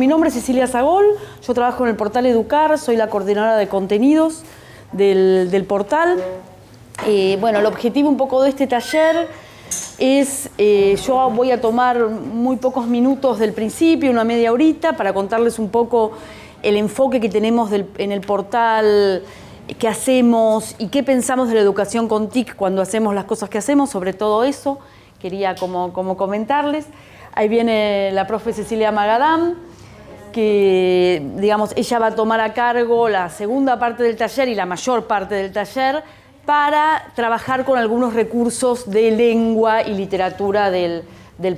mi nombre es Cecilia Zagol, yo trabajo en el portal Educar, soy la coordinadora de contenidos del portal. Bueno, el objetivo un poco de este taller es, yo voy a tomar muy pocos minutos del principio, una media horita, para contarles un poco el enfoque que tenemos en el portal, qué hacemos y qué pensamos de la educación con TIC cuando hacemos las cosas que hacemos, sobre todo eso, quería como comentarles. Ahí viene la profe Cecilia Magadán, que, digamos, ella va a tomar a cargo la segunda parte del taller y la mayor parte del taller para trabajar con algunos recursos de lengua y literatura del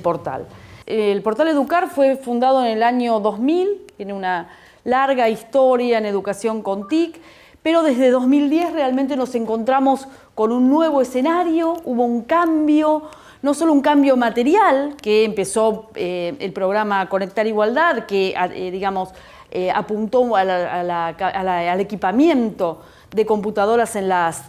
portal. El portal Educar fue fundado en el año 2000, tiene una larga historia en educación con TIC, pero desde 2010 realmente nos encontramos con un nuevo escenario, hubo un cambio, no solo un cambio material, que empezó el programa Conectar Igualdad, que digamos, apuntó al equipamiento de computadoras en las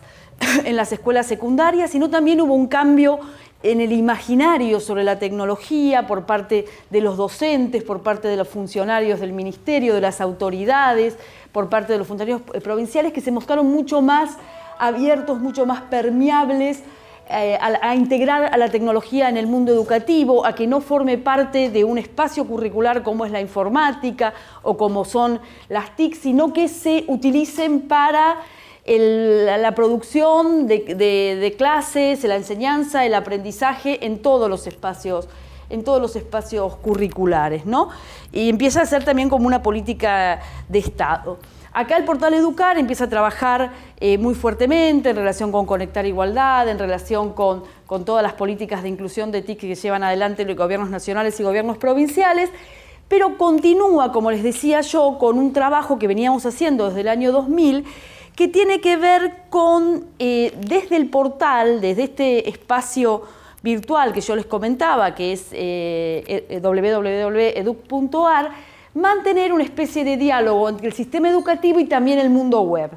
escuelas secundarias, sino también hubo un cambio en el imaginario sobre la tecnología por parte de los docentes, por parte de los funcionarios del ministerio, de las autoridades, por parte de los funcionarios provinciales, que se mostraron mucho más abiertos, mucho más permeables a integrar a la tecnología en el mundo educativo, a que no forme parte de un espacio curricular como es la informática o como son las TIC, sino que se utilicen para la producción de clases, la enseñanza, el aprendizaje en todos los espacios curriculares, ¿no? Y empieza a ser también como una política de Estado. Acá el portal Educar empieza a trabajar muy fuertemente en relación con Conectar Igualdad, en relación con todas las políticas de inclusión de TIC que llevan adelante los gobiernos nacionales y gobiernos provinciales, pero continúa, como les decía yo, con un trabajo que veníamos haciendo desde el año 2000, que tiene que ver con, desde el portal, desde este espacio virtual que yo les comentaba, que es www.educ.ar, mantener una especie de diálogo entre el sistema educativo y también el mundo web.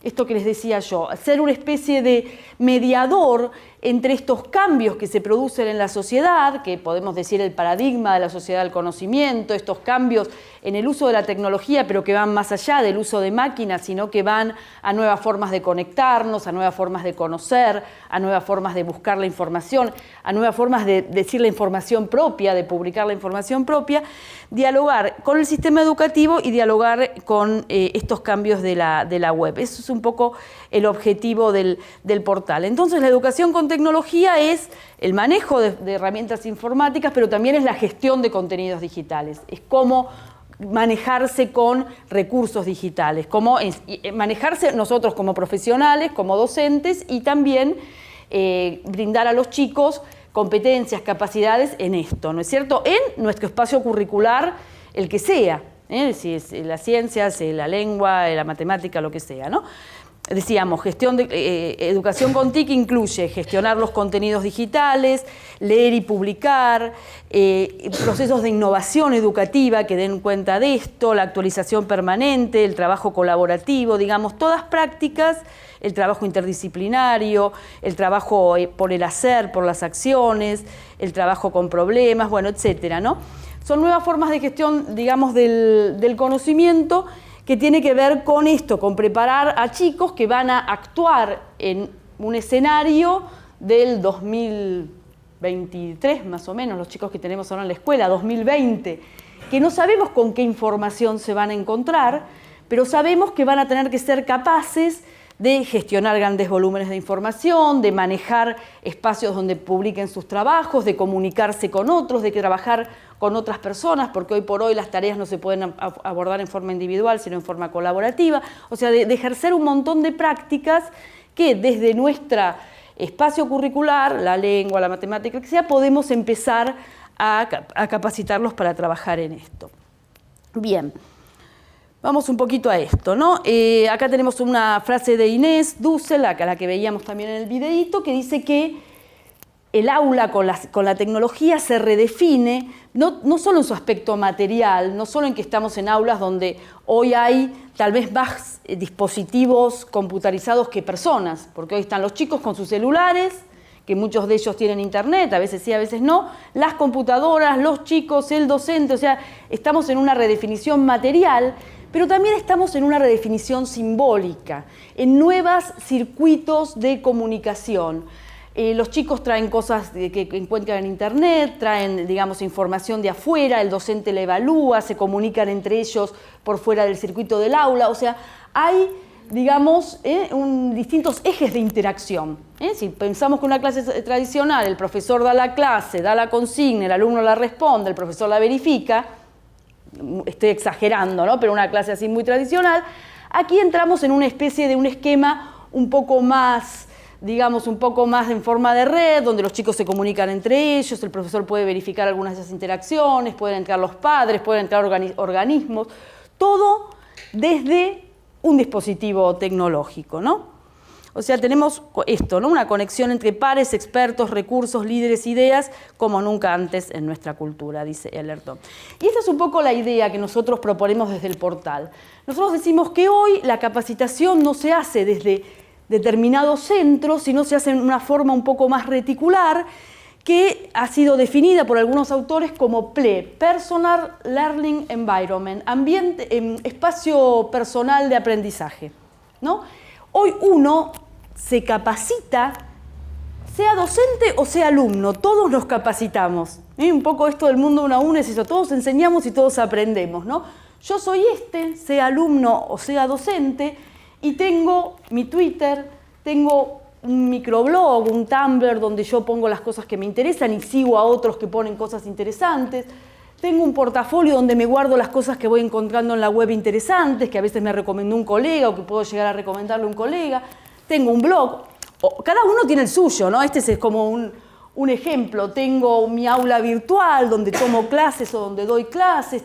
Esto que les decía yo, ser una especie de mediador entre estos cambios que se producen en la sociedad, que podemos decir el paradigma de la sociedad del conocimiento, estos cambios en el uso de la tecnología, pero que van más allá del uso de máquinas, sino que van a nuevas formas de conectarnos, a nuevas formas de conocer, a nuevas formas de buscar la información, a nuevas formas de decir la información propia, de publicar la información propia, dialogar con el sistema educativo y dialogar con estos cambios de la web. Eso es un poco el objetivo del portal. Entonces, la educación con tecnología es el manejo de herramientas informáticas, pero también es la gestión de contenidos digitales. Es cómo manejarse con recursos digitales, cómo manejarse nosotros como profesionales, como docentes, y también brindar a los chicos competencias, capacidades en esto, ¿no es cierto? En nuestro espacio curricular, el que sea, si es las ciencias, la lengua, la matemática, lo que sea, ¿no? Decíamos, educación con TIC incluye gestionar los contenidos digitales, leer y publicar, procesos de innovación educativa que den cuenta de esto, la actualización permanente, el trabajo colaborativo, digamos, todas prácticas, el trabajo interdisciplinario, el trabajo por el hacer, por las acciones, el trabajo con problemas, bueno, etcétera, ¿no? Son nuevas formas de gestión, digamos, del conocimiento, que tiene que ver con esto, con preparar a chicos que van a actuar en un escenario del 2023, más o menos, los chicos que tenemos ahora en la escuela, 2020, que no sabemos con qué información se van a encontrar, pero sabemos que van a tener que ser capaces de gestionar grandes volúmenes de información, de manejar espacios donde publiquen sus trabajos, de comunicarse con otros, de trabajar con otras personas, porque hoy por hoy las tareas no se pueden abordar en forma individual, sino en forma colaborativa. O sea, de ejercer un montón de prácticas que desde nuestro espacio curricular, la lengua, la matemática, lo que sea, podemos empezar a capacitarlos para trabajar en esto. Bien. Vamos un poquito a esto, ¿no? Acá tenemos una frase de Inés Dussel, la que veíamos también en el videíto, que dice que el aula con la tecnología se redefine, no solo en su aspecto material, no solo en que estamos en aulas donde hoy hay tal vez más dispositivos computarizados que personas, porque hoy están los chicos con sus celulares, que muchos de ellos tienen internet, a veces sí, a veces no, las computadoras, los chicos, el docente, o sea, estamos en una redefinición material, pero también estamos en una redefinición simbólica, en nuevos circuitos de comunicación. Los chicos traen cosas que encuentran en internet, traen, digamos, información de afuera, el docente la evalúa, se comunican entre ellos por fuera del circuito del aula, o sea, hay, digamos, distintos ejes de interacción. Si pensamos que una clase tradicional, el profesor da la clase, da la consigna, el alumno la responde, el profesor la verifica, estoy exagerando, ¿no? Pero una clase así muy tradicional, aquí entramos en una especie de un esquema un poco más, digamos, un poco más en forma de red, donde los chicos se comunican entre ellos, el profesor puede verificar algunas de esas interacciones, pueden entrar los padres, pueden entrar organismos, todo desde un dispositivo tecnológico, ¿no? O sea, tenemos esto, ¿no? Una conexión entre pares, expertos, recursos, líderes, ideas, como nunca antes en nuestra cultura, dice Ellerton. Y esta es un poco la idea que nosotros proponemos desde el portal. Nosotros decimos que hoy la capacitación no se hace desde determinados centros, sino se hace en una forma un poco más reticular, que ha sido definida por algunos autores como PLE, Personal Learning Environment, espacio personal de aprendizaje, ¿no? Hoy uno se capacita, sea docente o sea alumno, todos nos capacitamos. Un poco esto del mundo uno a uno es eso, todos enseñamos y todos aprendemos, ¿no? Yo soy sea alumno o sea docente, y tengo mi Twitter, tengo un microblog, un Tumblr donde yo pongo las cosas que me interesan y sigo a otros que ponen cosas interesantes. Tengo un portafolio donde me guardo las cosas que voy encontrando en la web interesantes, que a veces me recomendó un colega o que puedo llegar a recomendarle a un colega. Tengo un blog. Cada uno tiene el suyo, ¿no? Este es como un ejemplo. Tengo mi aula virtual donde tomo clases o donde doy clases.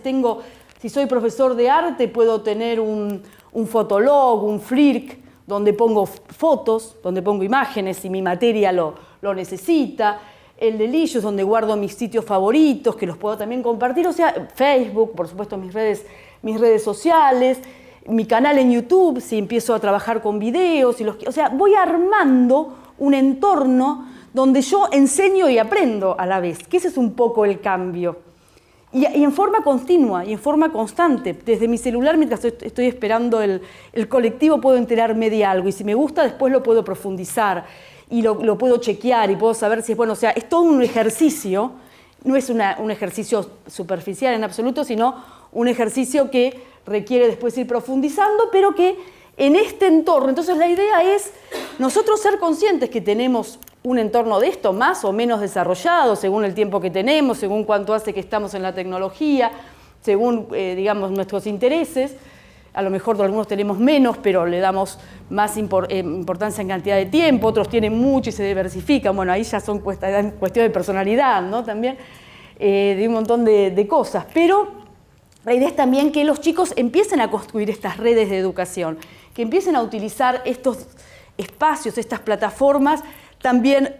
Si soy profesor de arte, puedo tener un fotolog, un Flirk, donde pongo fotos, donde pongo imágenes si mi materia lo necesita. El Delicious, donde guardo mis sitios favoritos, que los puedo también compartir, o sea, Facebook, por supuesto, mis redes sociales, mi canal en YouTube, si empiezo a trabajar con videos, o sea, voy armando un entorno donde yo enseño y aprendo a la vez, que ese es un poco el cambio. Y en forma continua y en forma constante. Desde mi celular, mientras estoy esperando el colectivo, puedo enterarme de algo, y si me gusta, después lo puedo profundizar. Y lo puedo chequear y puedo saber si es bueno. O sea, es todo un ejercicio, no es un ejercicio superficial en absoluto, sino un ejercicio que requiere después ir profundizando, pero que en este entorno, entonces la idea es nosotros ser conscientes que tenemos un entorno de esto más o menos desarrollado, según el tiempo que tenemos, según cuánto hace que estamos en la tecnología, según, digamos, nuestros intereses. A lo mejor algunos tenemos menos, pero le damos más importancia en cantidad de tiempo, otros tienen mucho y se diversifican. Bueno, ahí ya son cuestiones de personalidad, ¿no? También, de un montón de cosas. Pero la idea es también que los chicos empiecen a construir estas redes de educación, que empiecen a utilizar estos espacios, estas plataformas, también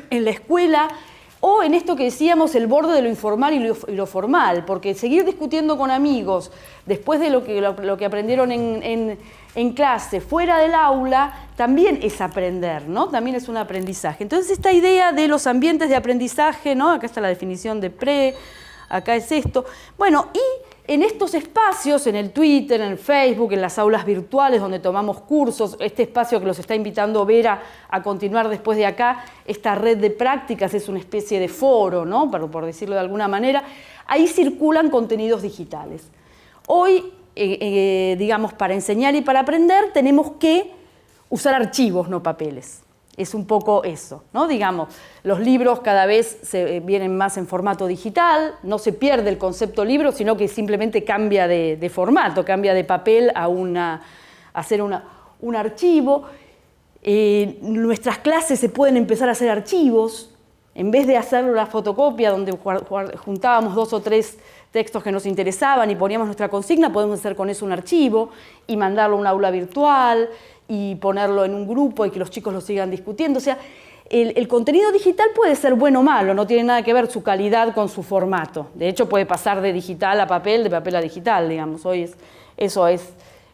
en la escuela, o en esto que decíamos, el borde de lo informal y lo formal, porque seguir discutiendo con amigos después de lo que aprendieron en clase, fuera del aula, también es aprender, ¿no? También es un aprendizaje. Entonces, esta idea de los ambientes de aprendizaje, ¿no? Acá está la definición de PRE, acá es esto. Bueno, y en estos espacios, en el Twitter, en el Facebook, en las aulas virtuales donde tomamos cursos, este espacio que los está invitando Vera a continuar después de acá, esta red de prácticas es una especie de foro, ¿no? Por decirlo de alguna manera, ahí circulan contenidos digitales. Hoy, digamos, para enseñar y para aprender tenemos que usar archivos, no papeles. Es un poco eso, ¿no? Digamos, los libros cada vez vienen más en formato digital, no se pierde el concepto libro, sino que simplemente cambia de formato, cambia de papel a hacer un archivo. Nuestras clases se pueden empezar a hacer archivos, en vez de hacer una fotocopia donde juntábamos 2 o 3 textos que nos interesaban y poníamos nuestra consigna, podemos hacer con eso un archivo y mandarlo a un aula virtual y ponerlo en un grupo y que los chicos lo sigan discutiendo. O sea, el contenido digital puede ser bueno o malo, no tiene nada que ver su calidad con su formato. De hecho, puede pasar de digital a papel, de papel a digital, digamos. Hoy eso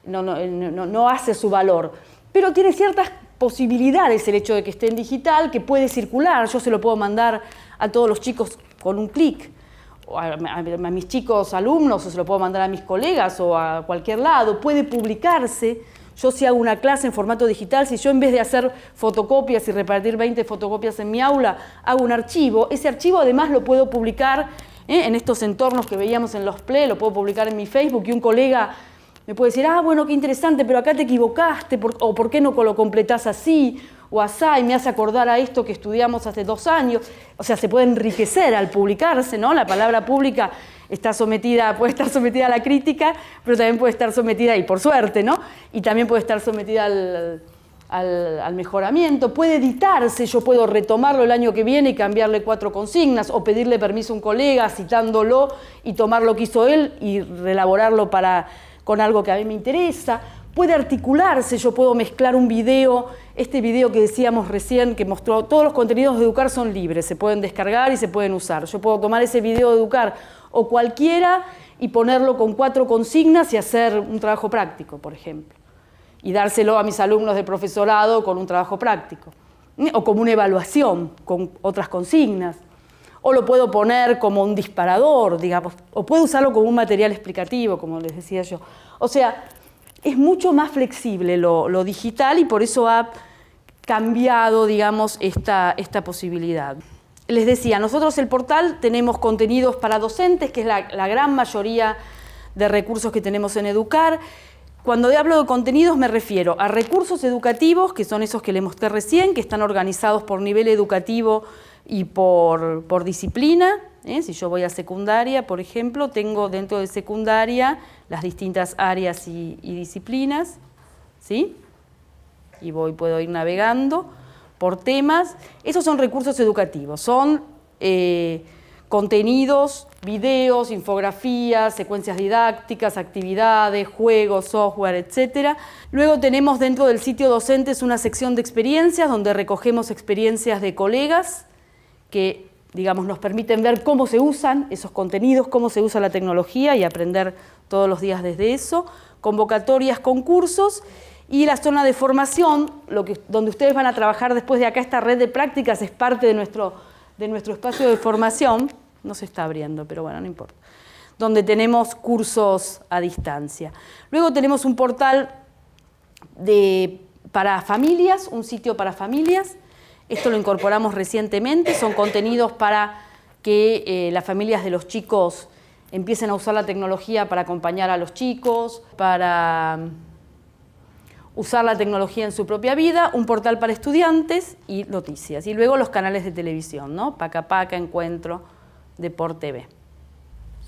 no hace su valor. Pero tiene ciertas posibilidad es el hecho de que esté en digital, que puede circular, yo se lo puedo mandar a todos los chicos con un clic, o a mis chicos alumnos, o se lo puedo mandar a mis colegas o a cualquier lado, puede publicarse. Yo si hago una clase en formato digital, si yo en vez de hacer fotocopias y repartir 20 fotocopias en mi aula, hago un archivo, ese archivo además lo puedo publicar en estos entornos que veíamos en los PLE, lo puedo publicar en mi Facebook y un colega me puede decir, ah, bueno, qué interesante, pero acá te equivocaste, o ¿por qué no lo completás así o asá? Y me hace acordar a esto que estudiamos hace 2 años. O sea, se puede enriquecer al publicarse, ¿no? La palabra pública puede estar sometida a la crítica, pero también puede estar sometida, y por suerte, ¿no? Y también puede estar sometida al mejoramiento. Puede editarse, yo puedo retomarlo el año que viene y cambiarle 4 consignas, o pedirle permiso a un colega citándolo y tomar lo que hizo él y reelaborarlo con algo que a mí me interesa. Puede articularse, yo puedo mezclar un video, este video que decíamos recién, que mostró todos los contenidos de Educar son libres, se pueden descargar y se pueden usar. Yo puedo tomar ese video de Educar o cualquiera y ponerlo con 4 consignas y hacer un trabajo práctico, por ejemplo. Y dárselo a mis alumnos de profesorado con un trabajo práctico. O como una evaluación, con otras consignas. O lo puedo poner como un disparador, digamos, o puedo usarlo como un material explicativo, como les decía yo. O sea, es mucho más flexible lo digital y por eso ha cambiado, digamos, esta posibilidad. Les decía, nosotros el portal tenemos contenidos para docentes, que es la gran mayoría de recursos que tenemos en Educar. Cuando hablo de contenidos me refiero a recursos educativos, que son esos que les mostré recién, que están organizados por nivel educativo y por disciplina. Si yo voy a secundaria, por ejemplo, tengo dentro de secundaria las distintas áreas y disciplinas, ¿sí? Y puedo ir navegando por temas. Esos son recursos educativos, son contenidos, videos, infografías, secuencias didácticas, actividades, juegos, software, etc. Luego tenemos dentro del sitio docentes una sección de experiencias donde recogemos experiencias de colegas que, digamos, nos permiten ver cómo se usan esos contenidos, cómo se usa la tecnología y aprender todos los días desde eso. Convocatorias, concursos y la zona de formación, donde ustedes van a trabajar después de acá. Esta red de prácticas es parte de nuestro espacio de formación. No se está abriendo, pero bueno, no importa. Donde tenemos cursos a distancia. Luego tenemos un portal para familias, un sitio para familias. Esto lo incorporamos recientemente, son contenidos para que las familias de los chicos empiecen a usar la tecnología para acompañar a los chicos, para usar la tecnología en su propia vida, un portal para estudiantes y noticias. Y luego los canales de televisión, ¿no? Paca Paca, Encuentro, Deport TV.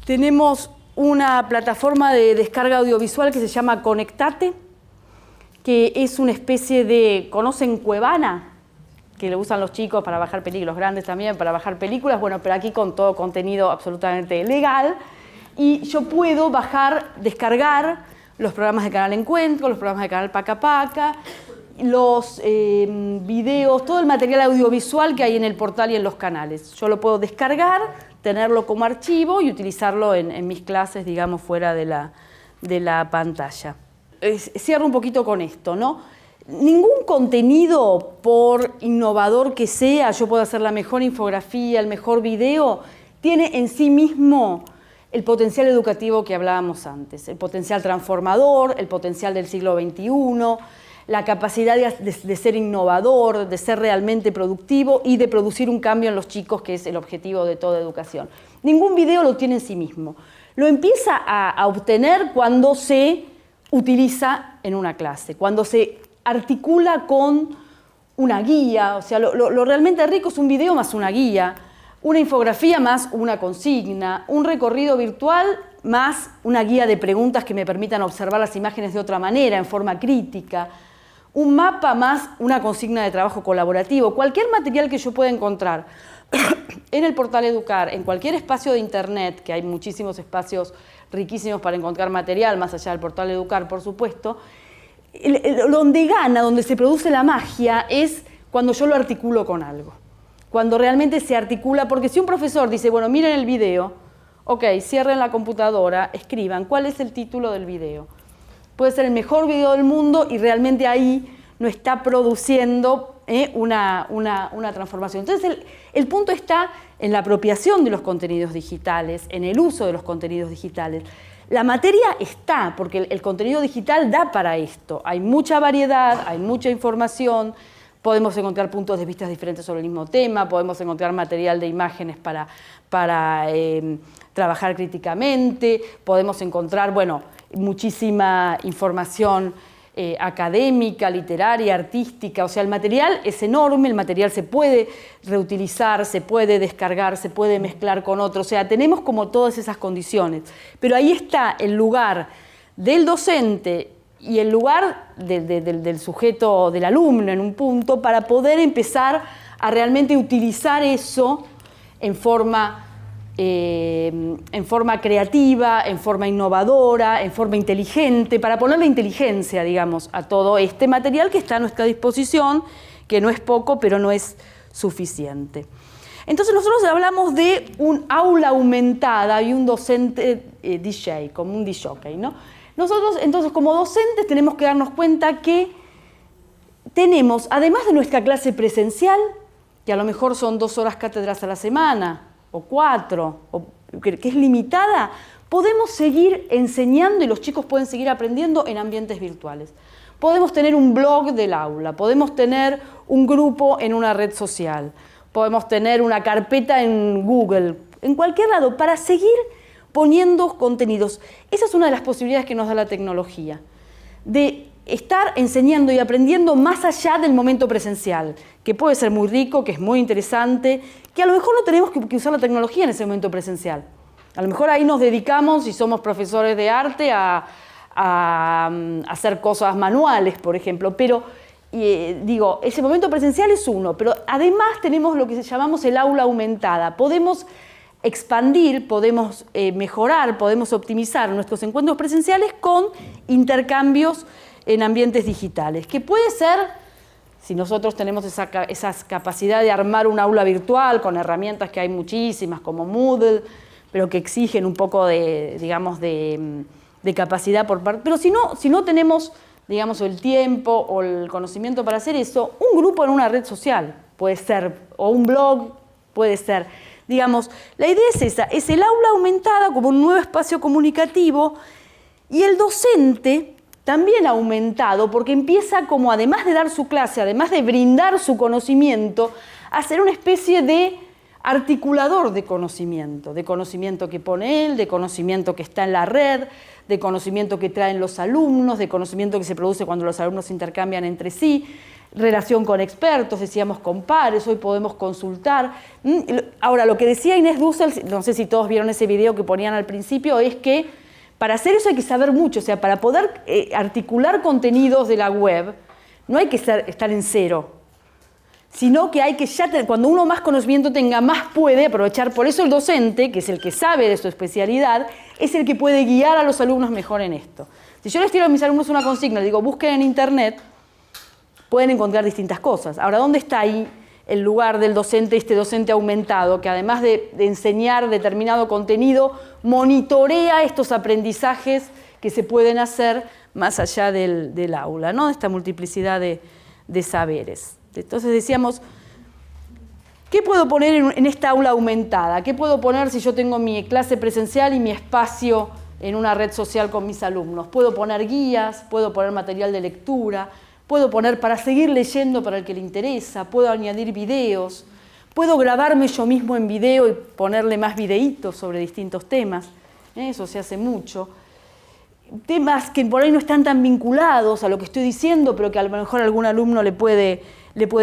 Tenemos una plataforma de descarga audiovisual que se llama Conectate, que es una especie de, ¿conocen Cuevana? Que lo usan los chicos para bajar películas, los grandes también para bajar películas, bueno, pero aquí con todo contenido absolutamente legal, y yo puedo descargar los programas de Canal Encuentro, los programas de Canal Paca Paca, los videos, todo el material audiovisual que hay en el portal y en los canales. Yo lo puedo descargar, tenerlo como archivo y utilizarlo en mis clases, digamos, fuera de la pantalla. Cierro un poquito con esto, ¿no? Ningún contenido, por innovador que sea, yo puedo hacer la mejor infografía, el mejor video, tiene en sí mismo el potencial educativo que hablábamos antes, el potencial transformador, el potencial del siglo XXI, la capacidad de ser innovador, de ser realmente productivo y de producir un cambio en los chicos, que es el objetivo de toda educación. Ningún video lo tiene en sí mismo. Lo empieza a obtener cuando se utiliza en una clase, cuando se articula con una guía. O sea, lo realmente rico es un video más una guía, una infografía más una consigna, un recorrido virtual más una guía de preguntas que me permitan observar las imágenes de otra manera, en forma crítica, un mapa más una consigna de trabajo colaborativo. Cualquier material que yo pueda encontrar en el portal Educar, en cualquier espacio de internet, que hay muchísimos espacios riquísimos para encontrar material, más allá del portal Educar, por supuesto, donde gana, donde se produce la magia, es cuando yo lo articulo con algo. Cuando realmente se articula, porque si un profesor dice, bueno, miren el video, ok, cierren la computadora, escriban, ¿cuál es el título del video? Puede ser el mejor video del mundo y realmente ahí no está produciendo una transformación. Entonces el punto está en la apropiación de los contenidos digitales, en el uso de los contenidos digitales. La materia está, porque el contenido digital da para esto. Hay mucha variedad, hay mucha información, podemos encontrar puntos de vista diferentes sobre el mismo tema, podemos encontrar material de imágenes para trabajar críticamente, podemos encontrar, bueno, muchísima información académica, literaria, artística. O sea, el material es enorme, el material se puede reutilizar, se puede descargar, se puede mezclar con otro. O sea, tenemos como todas esas condiciones. Pero ahí está el lugar del docente y el lugar del sujeto, del alumno en un punto, para poder empezar a realmente utilizar eso en forma creativa, en forma innovadora, en forma inteligente, para ponerle inteligencia, digamos, a todo este material que está a nuestra disposición, que no es poco, pero no es suficiente. Entonces nosotros hablamos de un aula aumentada y un docente DJ, como un disjockey, ¿no? Nosotros, entonces, como docentes tenemos que darnos cuenta que tenemos, además de nuestra clase presencial, que a lo mejor son 2 horas cátedras a la semana, o 4, que es limitada, podemos seguir enseñando y los chicos pueden seguir aprendiendo en ambientes virtuales. Podemos tener un blog del aula, podemos tener un grupo en una red social, podemos tener una carpeta en Google, en cualquier lado, para seguir poniendo contenidos. Esa es una de las posibilidades que nos da la tecnología, de estar enseñando y aprendiendo más allá del momento presencial, que puede ser muy rico, que es muy interesante, que a lo mejor no tenemos que usar la tecnología en ese momento presencial. A lo mejor ahí nos dedicamos, si somos profesores de arte, a hacer cosas manuales, por ejemplo, pero digo, ese momento presencial es uno, pero además tenemos lo que llamamos el aula aumentada. Podemos expandir, podemos mejorar, podemos optimizar nuestros encuentros presenciales con intercambios en ambientes digitales, que puede ser, si nosotros tenemos esa capacidad de armar un aula virtual con herramientas que hay muchísimas, como Moodle, pero que exigen un poco de, digamos, de capacidad por parte. Pero si no tenemos, digamos, el tiempo o el conocimiento para hacer eso, un grupo en una red social puede ser, o un blog puede ser. Digamos, la idea es esa, es el aula aumentada como un nuevo espacio comunicativo y el docente también aumentado, porque empieza como, además de dar su clase, además de brindar su conocimiento, a ser una especie de articulador de conocimiento que pone él, de conocimiento que está en la red, de conocimiento que traen los alumnos, de conocimiento que se produce cuando los alumnos se intercambian entre sí, relación con expertos, decíamos con pares, hoy podemos consultar. Ahora, lo que decía Inés Dussel, no sé si todos vieron ese video que ponían al principio, es que para hacer eso hay que saber mucho, o sea, para poder articular contenidos de la web, no hay que estar en cero, sino que hay que cuando uno más conocimiento tenga, más puede aprovechar. Por eso el docente, que es el que sabe de su especialidad, es el que puede guiar a los alumnos mejor en esto. Si yo les tiro a mis alumnos una consigna, les digo, busquen en internet, pueden encontrar distintas cosas. Ahora, ¿dónde está ahí el lugar del docente, este docente aumentado, que además de enseñar determinado contenido, monitorea estos aprendizajes que se pueden hacer más allá del aula, ¿no? Esta multiplicidad de saberes. Entonces decíamos, ¿qué puedo poner en esta aula aumentada? ¿Qué puedo poner si yo tengo mi clase presencial y mi espacio en una red social con mis alumnos? Puedo poner guías, puedo poner material de lectura, puedo poner para seguir leyendo para el que le interesa, puedo añadir videos, puedo grabarme yo mismo en video y ponerle más videitos sobre distintos temas, eso se hace mucho. Temas que por ahí no están tan vinculados a lo que estoy diciendo, pero que a lo mejor a algún alumno le puede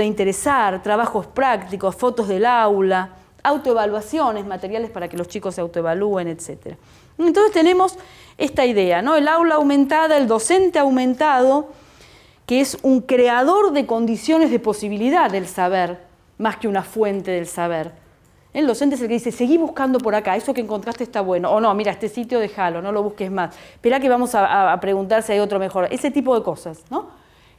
interesar, trabajos prácticos, fotos del aula, autoevaluaciones, materiales para que los chicos se autoevalúen, etc. Entonces tenemos esta idea, ¿no? El aula aumentada, el docente aumentado, que es un creador de condiciones de posibilidad del saber, más que una fuente del saber. El docente es el que dice, seguí buscando por acá, eso que encontraste está bueno, o no, mira, este sitio déjalo, no lo busques más, esperá que vamos a preguntar si hay otro mejor, ese tipo de cosas, ¿no?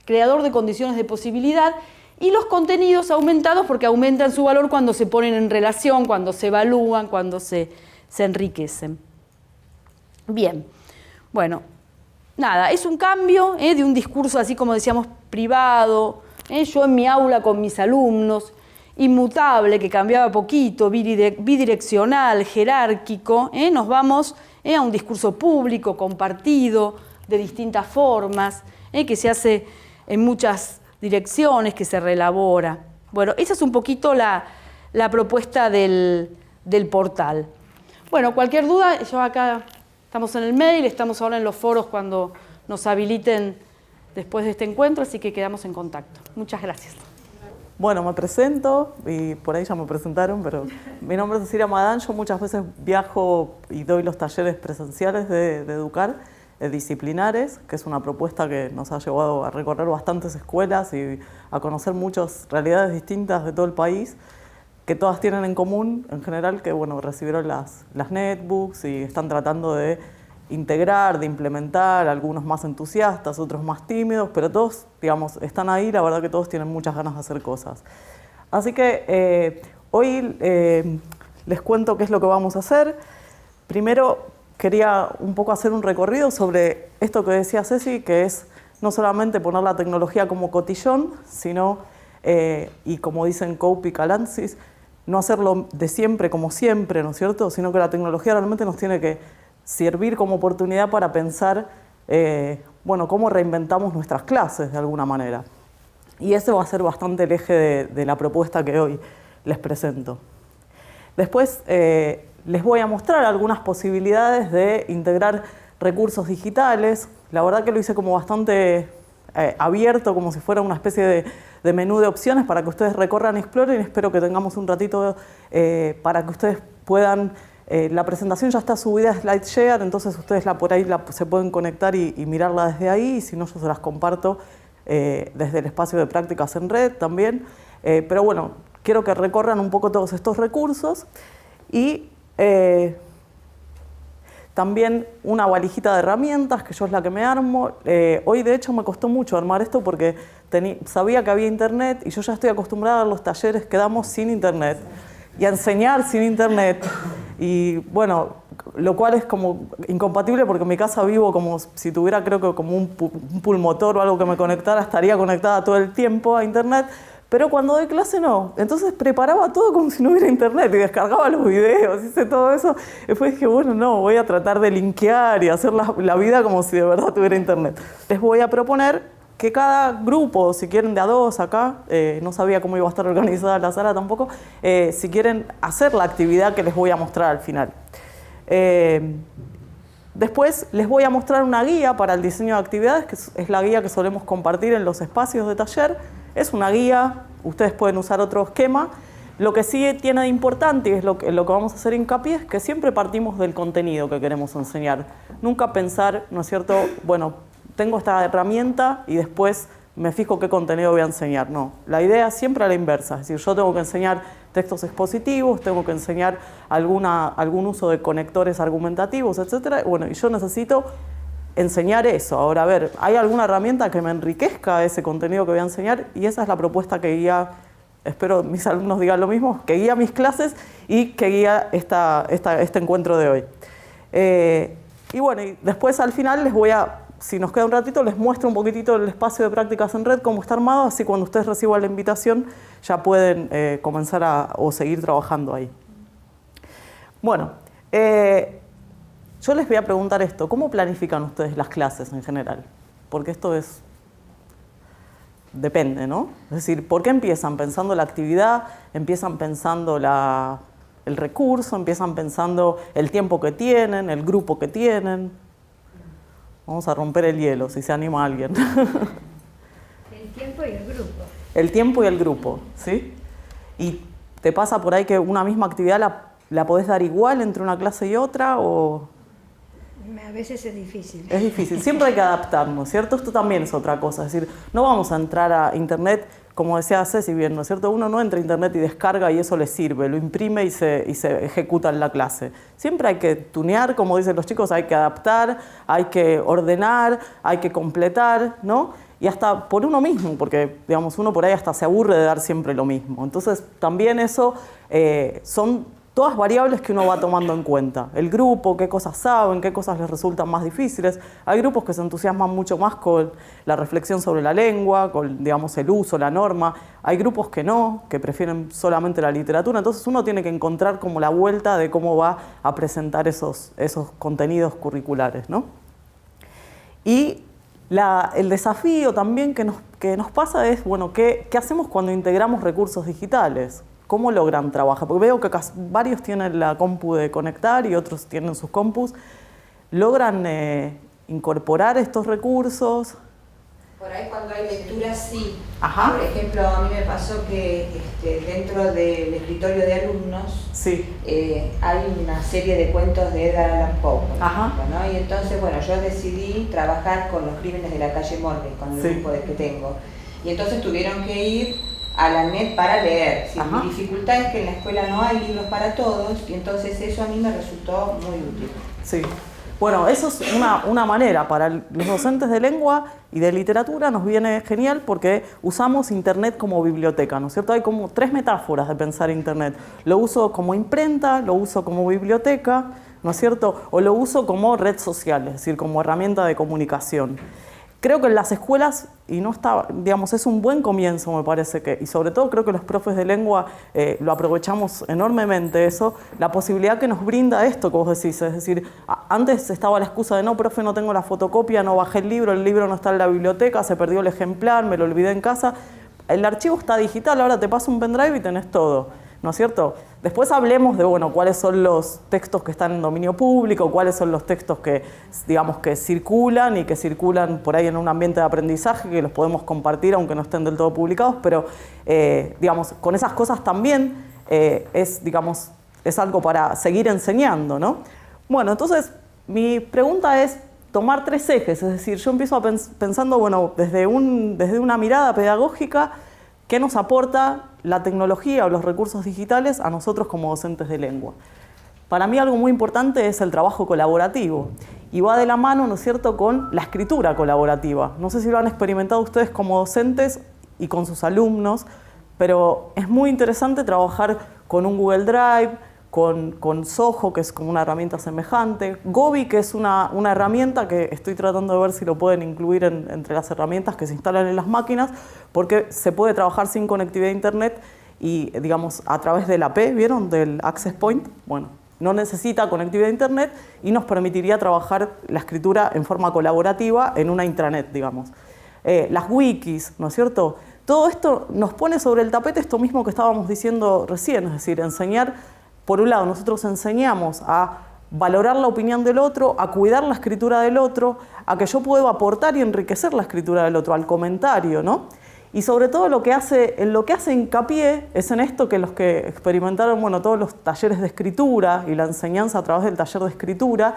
Creador de condiciones de posibilidad, y los contenidos aumentados porque aumentan su valor cuando se ponen en relación, cuando se evalúan, cuando se enriquecen. Bien, bueno, nada, es un cambio de un discurso así como decíamos privado, yo en mi aula con mis alumnos, inmutable, que cambiaba poquito, bidireccional, jerárquico, nos vamos a un discurso público, compartido, de distintas formas, que se hace en muchas direcciones, que se reelabora. Bueno, esa es un poquito la propuesta del portal. Bueno, cualquier duda, yo acá estamos en el mail, estamos ahora en los foros cuando nos habiliten después de este encuentro, así que quedamos en contacto. Muchas gracias. Bueno, me presento, y por ahí ya me presentaron, pero mi nombre es Cecilia Madán. Yo muchas veces viajo y doy los talleres presenciales de Educar, disciplinares, que es una propuesta que nos ha llevado a recorrer bastantes escuelas y a conocer muchas realidades distintas de todo el país, que todas tienen en común, en general, que bueno, recibieron las netbooks y están tratando de integrar, de implementar, algunos más entusiastas, otros más tímidos, pero todos, digamos, están ahí, la verdad que todos tienen muchas ganas de hacer cosas. Así que hoy les cuento qué es lo que vamos a hacer. Primero, quería un poco hacer un recorrido sobre esto que decía Ceci, que es no solamente poner la tecnología como cotillón, sino, y como dicen Cope y Calantzis, no hacerlo de siempre como siempre, ¿no es cierto? Sino que la tecnología realmente nos tiene que servir como oportunidad para pensar, bueno, cómo reinventamos nuestras clases de alguna manera. Y ese va a ser bastante el eje de la propuesta que hoy les presento. Después les voy a mostrar algunas posibilidades de integrar recursos digitales. La verdad que lo hice como bastante abierto, como si fuera una especie de menú de opciones para que ustedes recorran y exploren. Espero que tengamos un ratito para que ustedes puedan... la presentación ya está subida a SlideShare, entonces ustedes por ahí se pueden conectar y mirarla desde ahí, y si no yo se las comparto desde el espacio de prácticas en red también. Pero bueno, quiero que recorran un poco todos estos recursos y también una valijita de herramientas, que yo es la que me armo. Hoy de hecho me costó mucho armar esto porque sabía que había internet y yo ya estoy acostumbrada a los talleres que damos sin internet y a enseñar sin internet. Y bueno, lo cual es como incompatible porque en mi casa vivo como si tuviera, creo que como un pulmotor o algo que me conectara, estaría conectada todo el tiempo a internet, pero cuando doy clase no. Entonces preparaba todo como si no hubiera internet y descargaba los videos, hice todo eso. Después dije, bueno, no, voy a tratar de linkear y hacer la vida como si de verdad tuviera internet. Les voy a proponer que cada grupo, si quieren de a dos acá, no sabía cómo iba a estar organizada la sala tampoco, si quieren hacer la actividad que les voy a mostrar al final. Después les voy a mostrar una guía para el diseño de actividades, que es la guía que solemos compartir en los espacios de taller. Es una guía, ustedes pueden usar otro esquema. Lo que sí tiene de importante, y es lo que vamos a hacer hincapié, es que siempre partimos del contenido que queremos enseñar. Nunca pensar, ¿no es cierto?, bueno, tengo esta herramienta y después me fijo qué contenido voy a enseñar. No, la idea es siempre a la inversa. Es decir, yo tengo que enseñar textos expositivos, tengo que enseñar algún uso de conectores argumentativos, etc. Bueno, y yo necesito enseñar eso. Ahora, a ver, ¿hay alguna herramienta que me enriquezca ese contenido que voy a enseñar? Y esa es la propuesta que guía, espero mis alumnos digan lo mismo, que guía mis clases y que guía este encuentro de hoy. Y bueno, y después al final les voy a... Si nos queda un ratito, les muestro un poquitito el espacio de prácticas en red, cómo está armado, así cuando ustedes reciban la invitación ya pueden comenzar o seguir trabajando ahí. Bueno, yo les voy a preguntar esto, ¿cómo planifican ustedes las clases en general? Porque esto depende, ¿no? Es decir, ¿por qué empiezan pensando la actividad? ¿Empiezan pensando el recurso? ¿Empiezan pensando el tiempo que tienen, el grupo que tienen? Vamos a romper el hielo, si se anima alguien. El tiempo y el grupo. El tiempo y el grupo, ¿sí? ¿Y te pasa por ahí que una misma actividad la podés dar igual entre una clase y otra? O... A veces es difícil. Es difícil, siempre hay que adaptarnos, ¿cierto? Esto también es otra cosa, es decir, no vamos a entrar a internet, como decía Ceci bien, ¿no es cierto? Uno no entra a internet y descarga y eso le sirve, lo imprime y se ejecuta en la clase. Siempre hay que tunear, como dicen los chicos, hay que adaptar, hay que ordenar, hay que completar, ¿no? Y hasta por uno mismo, porque digamos, uno por ahí hasta se aburre de dar siempre lo mismo. Entonces también eso son todas variables que uno va tomando en cuenta. El grupo, qué cosas saben, qué cosas les resultan más difíciles. Hay grupos que se entusiasman mucho más con la reflexión sobre la lengua, con, digamos, el uso, la norma. Hay grupos que no, que prefieren solamente la literatura. Entonces uno tiene que encontrar como la vuelta de cómo va a presentar esos contenidos curriculares, ¿no? Y el desafío también que nos pasa es, bueno, ¿qué hacemos cuando integramos recursos digitales? ¿Cómo logran trabajar? Porque veo que varios tienen la compu de conectar y otros tienen sus compus. ¿Logran incorporar estos recursos? Por ahí cuando hay lecturas sí. Ajá. Por ejemplo, a mí me pasó que dentro del escritorio de alumnos Sí. hay una serie de cuentos de Edgar Allan Poe, por Ajá. ejemplo, ¿no? Y entonces, bueno, yo decidí trabajar con los crímenes de la calle Morgue, con el Sí. grupo que tengo. Y entonces tuvieron que ir a la net para leer. ¿Sí? Ajá. Mi dificultad es que en la escuela no hay libros para todos y entonces eso a mí me resultó muy útil. Sí. Bueno, eso es una manera. Para los docentes de lengua y de literatura nos viene genial porque usamos Internet como biblioteca, ¿no es cierto? Hay como 3 metáforas de pensar Internet. Lo uso como imprenta, lo uso como biblioteca, ¿no es cierto? O lo uso como red social, es decir, como herramienta de comunicación. Creo que en las escuelas, y no está, digamos, es un buen comienzo, me parece que, y sobre todo creo que los profes de lengua lo aprovechamos enormemente eso, la posibilidad que nos brinda esto que vos decís, es decir, antes estaba la excusa de no, profe, no tengo la fotocopia, no bajé el libro no está en la biblioteca, se perdió el ejemplar, me lo olvidé en casa. El archivo está digital, ahora te paso un pendrive y tenés todo, ¿no es cierto? Después hablemos de, bueno, cuáles son los textos que están en dominio público, cuáles son los textos que, digamos, que circulan y que circulan por ahí en un ambiente de aprendizaje, que los podemos compartir aunque no estén del todo publicados, pero, digamos, con esas cosas también digamos, es algo para seguir enseñando, ¿no? Bueno, entonces, mi pregunta es tomar 3 ejes, es decir, yo empiezo pensando, bueno, desde una mirada pedagógica, ¿qué nos aporta la tecnología o los recursos digitales a nosotros como docentes de lengua? Para mí algo muy importante es el trabajo colaborativo y va de la mano, ¿no es cierto?, con la escritura colaborativa. No sé si lo han experimentado ustedes como docentes y con sus alumnos, pero es muy interesante trabajar con un Google Drive, con Zoho, que es como una herramienta semejante, Gobi, que es una herramienta que estoy tratando de ver si lo pueden incluir entre las herramientas que se instalan en las máquinas, porque se puede trabajar sin conectividad a Internet y, digamos, a través de la AP, ¿vieron? Del Access Point. Bueno, no necesita conectividad a Internet y nos permitiría trabajar la escritura en forma colaborativa en una intranet, digamos. Las wikis, ¿no es cierto? Todo esto nos pone sobre el tapete esto mismo que estábamos diciendo recién, es decir, enseñar. Por un lado, nosotros enseñamos a valorar la opinión del otro, a cuidar la escritura del otro, a que yo puedo aportar y enriquecer la escritura del otro, al comentario, ¿no? Y sobre todo en lo que hace hincapié es en esto que los que experimentaron, bueno, todos los talleres de escritura y la enseñanza a través del taller de escritura,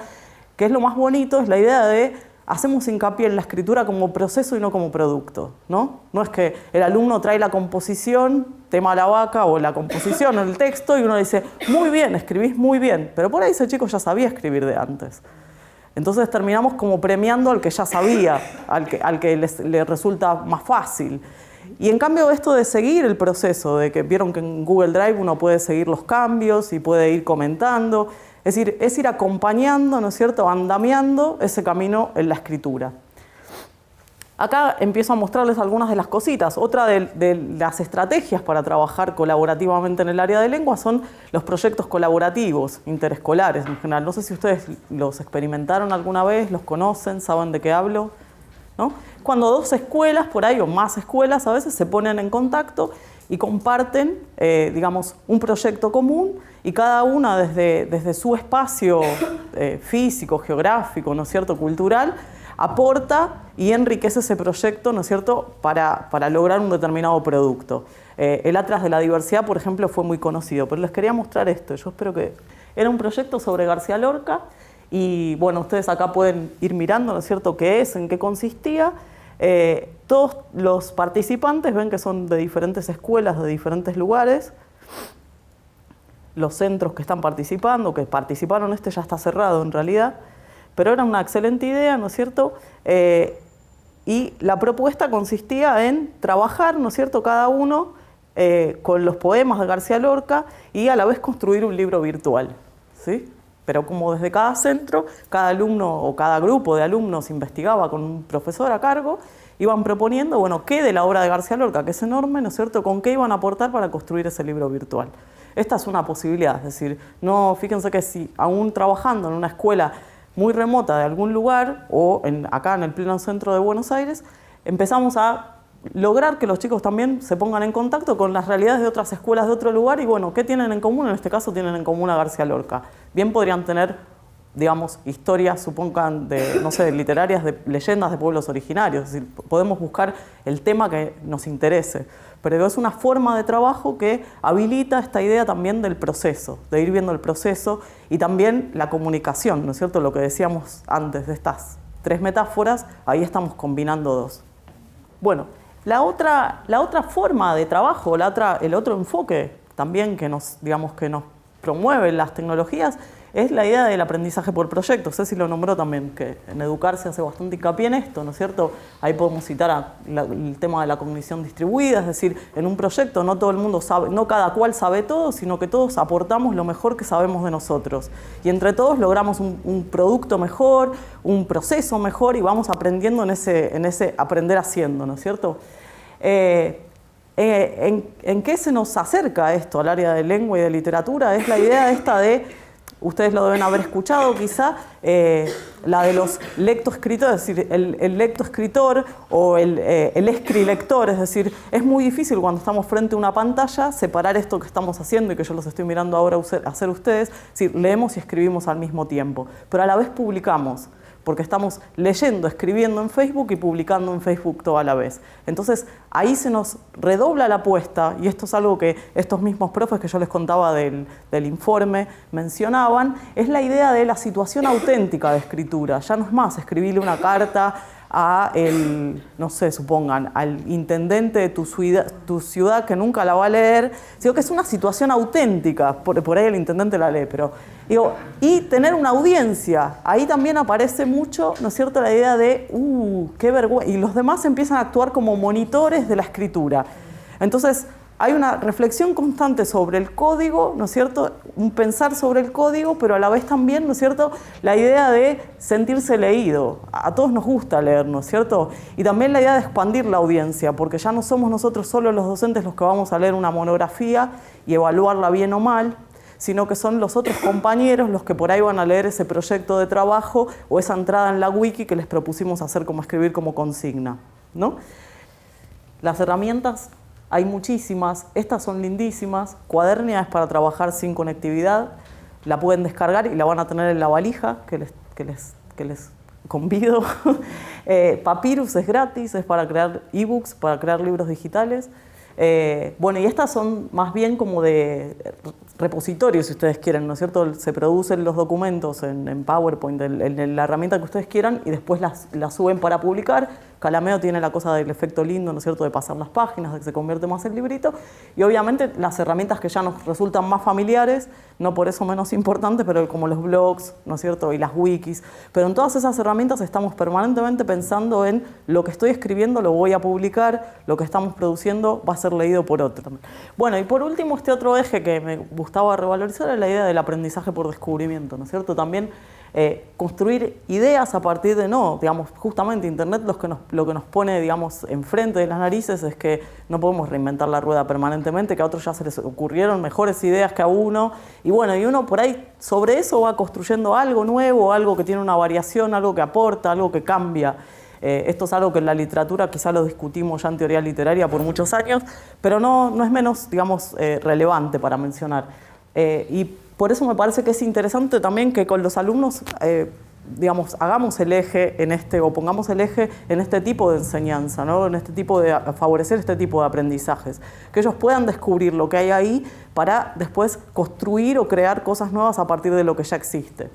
que es lo más bonito, es la idea de hacemos hincapié en la escritura como proceso y no como producto, ¿no? No es que el alumno trae la composición, tema la vaca, o la composición o el texto, y uno dice, muy bien, escribís muy bien, pero por ahí ese chico ya sabía escribir de antes. Entonces terminamos como premiando al que ya sabía, al que le resulta más fácil. Y en cambio esto de seguir el proceso, de que vieron que en Google Drive uno puede seguir los cambios y puede ir comentando, es decir, es ir acompañando, ¿no es cierto?, andamiando ese camino en la escritura. Acá empiezo a mostrarles algunas de las cositas. Otra de las estrategias para trabajar colaborativamente en el área de lengua son los proyectos colaborativos, interescolares en general. No sé si ustedes los experimentaron alguna vez, los conocen, saben de qué hablo, ¿no? Cuando 2 escuelas, por ahí, o más escuelas a veces, se ponen en contacto y comparten, digamos, un proyecto común y cada una desde su espacio físico, geográfico, ¿no es cierto?, cultural, aporta y enriquece ese proyecto, ¿no es cierto?, para lograr un determinado producto. El Atlas de la Diversidad, por ejemplo, fue muy conocido, pero les quería mostrar esto. Yo espero que... Era un proyecto sobre García Lorca y, bueno, ustedes acá pueden ir mirando, ¿no es cierto?, qué es, en qué consistía. Todos los participantes ven que son de diferentes escuelas, de diferentes lugares. Los centros que están participando, que participaron, este ya está cerrado en realidad, pero era una excelente idea, ¿no es cierto? Y la propuesta consistía en trabajar, ¿no es cierto?, cada uno con los poemas de García Lorca y a la vez construir un libro virtual, ¿sí? Pero como desde cada centro, cada alumno o cada grupo de alumnos investigaba con un profesor a cargo, iban proponiendo, bueno, qué de la obra de García Lorca, que es enorme, ¿no es cierto?, con qué iban a aportar para construir ese libro virtual. Esta es una posibilidad, es decir, no, fíjense que si aún trabajando en una escuela muy remota de algún lugar o acá en el pleno centro de Buenos Aires, empezamos a lograr que los chicos también se pongan en contacto con las realidades de otras escuelas de otro lugar y bueno, ¿qué tienen en común? En este caso tienen en común a García Lorca. Bien podrían tener, digamos, historias, supongan, de, no sé, literarias, de leyendas de pueblos originarios, es decir, podemos buscar el tema que nos interese, pero es una forma de trabajo que habilita esta idea también del proceso, de ir viendo el proceso y también la comunicación, ¿no es cierto? Lo que decíamos antes de estas 3 metáforas, ahí estamos combinando 2. Bueno, la otra forma de trabajo, el otro enfoque también que nos promueven las tecnologías es la idea del aprendizaje por proyectos. Ceci lo nombró también, que en Educar se hace bastante hincapié en esto, ¿no es cierto? Ahí podemos citar el tema de la cognición distribuida, es decir, en un proyecto no todo el mundo sabe, no cada cual sabe todo, sino que todos aportamos lo mejor que sabemos de nosotros. Y entre todos logramos un producto mejor, un proceso mejor y vamos aprendiendo en ese aprender haciendo, ¿no es cierto? ¿En qué se nos acerca esto al área de lengua y de literatura? Es la idea esta de, ustedes lo deben haber escuchado quizá, la de los lectoescritores, es decir, el lectoescritor o el escrilector, es decir, es muy difícil cuando estamos frente a una pantalla separar esto que estamos haciendo y que yo los estoy mirando ahora hacer ustedes, es decir, leemos y escribimos al mismo tiempo, pero a la vez publicamos, porque estamos leyendo, escribiendo en Facebook y publicando en Facebook toda la vez. Entonces, ahí se nos redobla la apuesta, y esto es algo que estos mismos profes que yo les contaba del informe mencionaban, es la idea de la situación auténtica de escritura. Ya no es más escribirle una carta a no sé, supongan, al intendente de tu ciudad que nunca la va a leer, sino que es una situación auténtica, por ahí el intendente la lee, pero digo, y tener una audiencia, ahí también aparece mucho, ¿no es cierto?, la idea de, qué vergüenza, y los demás empiezan a actuar como monitores de la escritura. Entonces, hay una reflexión constante sobre el código, ¿no es cierto?, un pensar sobre el código, pero a la vez también, ¿no es cierto?, la idea de sentirse leído. A todos nos gusta leer, ¿no es cierto? Y también la idea de expandir la audiencia, porque ya no somos nosotros solo los docentes los que vamos a leer una monografía y evaluarla bien o mal, sino que son los otros compañeros los que por ahí van a leer ese proyecto de trabajo o esa entrada en la wiki que les propusimos hacer como escribir como consigna, ¿no? Las herramientas hay muchísimas, estas son lindísimas. Cuadernia es para trabajar sin conectividad, la pueden descargar y la van a tener en la valija que les convido. Papyrus es gratis, es para crear ebooks, para crear libros digitales. Bueno, y estas son más bien como de repositorios, si ustedes quieren, ¿no es cierto? Se producen los documentos en PowerPoint, en la herramienta que ustedes quieran, y después las suben para publicar. Calameo tiene la cosa del efecto lindo, ¿no es cierto?, de pasar las páginas, de que se convierte más en librito. Y obviamente las herramientas que ya nos resultan más familiares, no por eso menos importantes, pero como los blogs, ¿no es cierto?, y las wikis. Pero en todas esas herramientas estamos permanentemente pensando en lo que estoy escribiendo lo voy a publicar, lo que estamos produciendo va a ser leído por otro. Bueno, y por último, este otro eje que me gustaba revalorizar es la idea del aprendizaje por descubrimiento, ¿no es cierto? También construir ideas a partir de, digamos, justamente Internet lo que nos pone, digamos, enfrente de las narices es que no podemos reinventar la rueda permanentemente, que a otros ya se les ocurrieron mejores ideas que a uno, y bueno, y uno por ahí sobre eso va construyendo algo nuevo, algo que tiene una variación, algo que aporta, algo que cambia. Esto es algo que en la literatura quizá lo discutimos ya en teoría literaria por muchos años, pero no es menos, digamos, relevante para mencionar. Y por eso me parece que es interesante también que con los alumnos, digamos, hagamos el eje o pongamos el eje en este tipo de enseñanza, ¿no? En este tipo de favorecer este tipo de aprendizajes. Que ellos puedan descubrir lo que hay ahí para después construir o crear cosas nuevas a partir de lo que ya existe.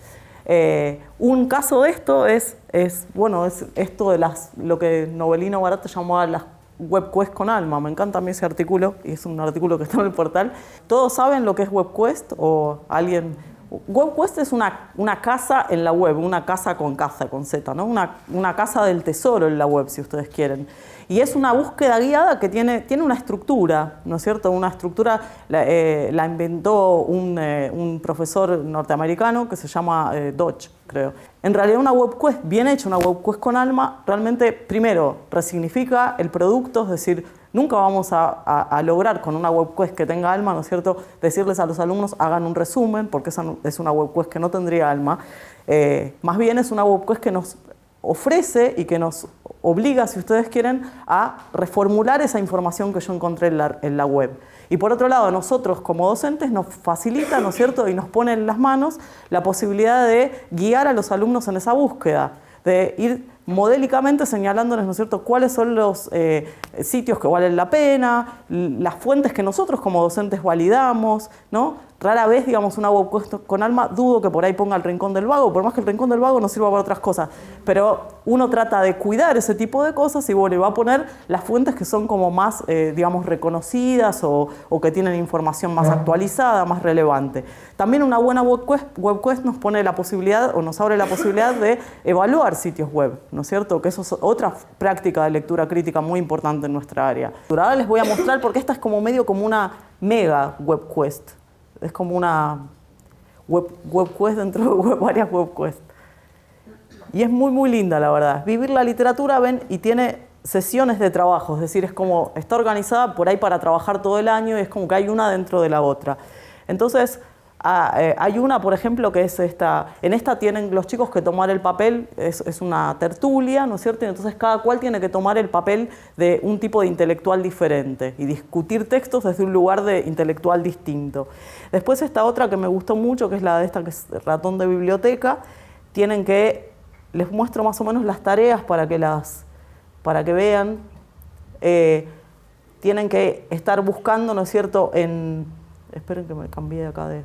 Un caso de esto es esto de lo que Novelino Barato llamaba las WebQuest con alma. Me encanta a mí ese artículo, y es un artículo que está en el portal. ¿Todos saben lo que es WebQuest? ¿O alguien WebQuest es una casa en la web, una casa con Z, ¿no? Una casa del tesoro en la web, si ustedes quieren. Y es una búsqueda guiada que tiene una estructura, ¿no es cierto? Una estructura la inventó un profesor norteamericano que se llama Dodge, creo. En realidad una WebQuest bien hecha, una WebQuest con alma, realmente primero resignifica el producto, es decir, nunca vamos a lograr con una WebQuest que tenga alma, ¿no es cierto?, decirles a los alumnos hagan un resumen, porque esa es una WebQuest que no tendría alma. Más bien es una WebQuest que nos ofrece y que nos obliga, si ustedes quieren, a reformular esa información que yo encontré en la web. Y por otro lado, nosotros como docentes nos facilita, ¿no es cierto?, y nos pone en las manos la posibilidad de guiar a los alumnos en esa búsqueda, de ir modélicamente señalándoles, ¿no es cierto?, cuáles son los sitios que valen la pena, las fuentes que nosotros como docentes validamos, ¿no? Rara vez, digamos, una WebQuest con alma, dudo que por ahí ponga el Rincón del Vago, por más que el Rincón del Vago no sirva para otras cosas, pero uno trata de cuidar ese tipo de cosas y bueno, y va a poner las fuentes que son como más, digamos, reconocidas o que tienen información más actualizada, más relevante. También una buena WebQuest nos pone la posibilidad o nos abre la posibilidad de evaluar sitios web, ¿no es cierto? Que eso es otra práctica de lectura crítica muy importante en nuestra área. Ahora les voy a mostrar porque esta es como medio como una mega WebQuest. Es como una WebQuest dentro de varias WebQuest. Y es muy, muy linda, la verdad. Vivir la literatura, ven, y tiene sesiones de trabajo. Es decir, es como, está organizada por ahí para trabajar todo el año y es como que hay una dentro de la otra. Entonces, hay una, por ejemplo, que es esta. En esta tienen los chicos que tomar el papel, es una tertulia, ¿no es cierto? Y entonces cada cual tiene que tomar el papel de un tipo de intelectual diferente y discutir textos desde un lugar de intelectual distinto. Después esta otra que me gustó mucho, que es la de esta que es ratón de biblioteca, tienen que, les muestro más o menos las tareas para que vean, tienen que estar buscando, ¿no es cierto?, esperen que me cambié de acá de...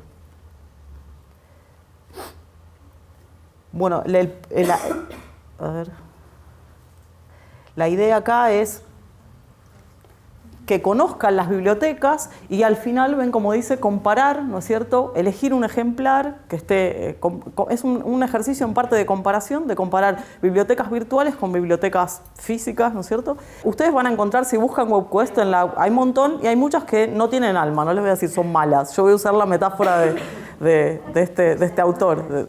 Bueno, a ver. La idea acá es que conozcan las bibliotecas y al final, ven como dice, comparar, ¿no es cierto? Elegir un ejemplar que esté... es un ejercicio en parte de comparación, de comparar bibliotecas virtuales con bibliotecas físicas, ¿no es cierto? Ustedes van a encontrar, si buscan WebQuest, hay un montón y hay muchas que no tienen alma, no les voy a decir son malas. Yo voy a usar la metáfora de este autor.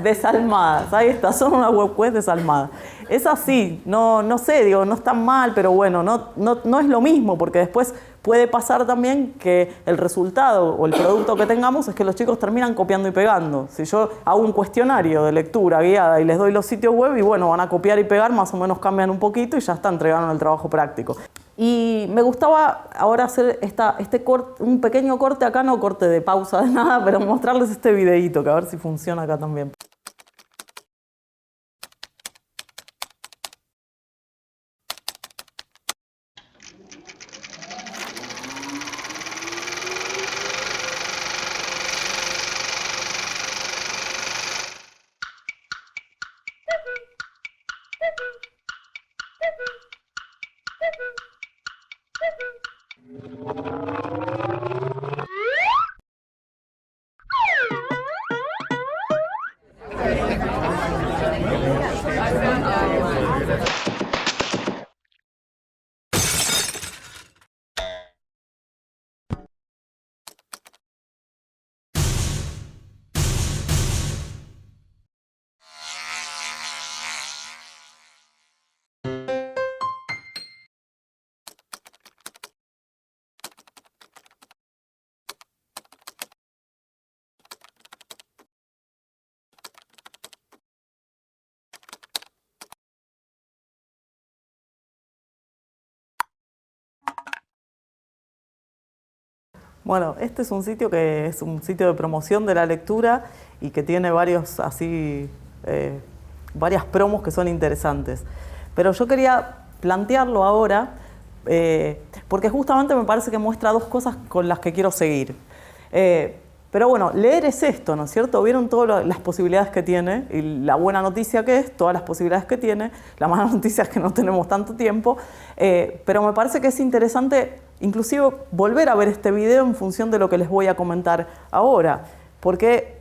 Desalmadas, ahí está, son una WebQuest desalmada. Es así, no sé, digo, no están mal, pero bueno, no es lo mismo, porque después puede pasar también que el resultado o el producto que tengamos es que los chicos terminan copiando y pegando. Si yo hago un cuestionario de lectura guiada y les doy los sitios web y bueno, van a copiar y pegar, más o menos cambian un poquito y ya está, entregaron el trabajo práctico. Y me gustaba ahora hacer un pequeño corte acá, no corte de pausa de nada, pero mostrarles este videíto, que a ver si funciona acá también. Bueno, este es un sitio que es un sitio de promoción de la lectura y que tiene varias promos que son interesantes. Pero yo quería plantearlo ahora porque justamente me parece que muestra dos cosas con las que quiero seguir. Pero bueno, leer es esto, ¿no es cierto? Vieron todas las posibilidades que tiene y la buena noticia que es, todas las posibilidades que tiene, la mala noticia es que no tenemos tanto tiempo, pero me parece que es interesante inclusive volver a ver este video en función de lo que les voy a comentar ahora, porque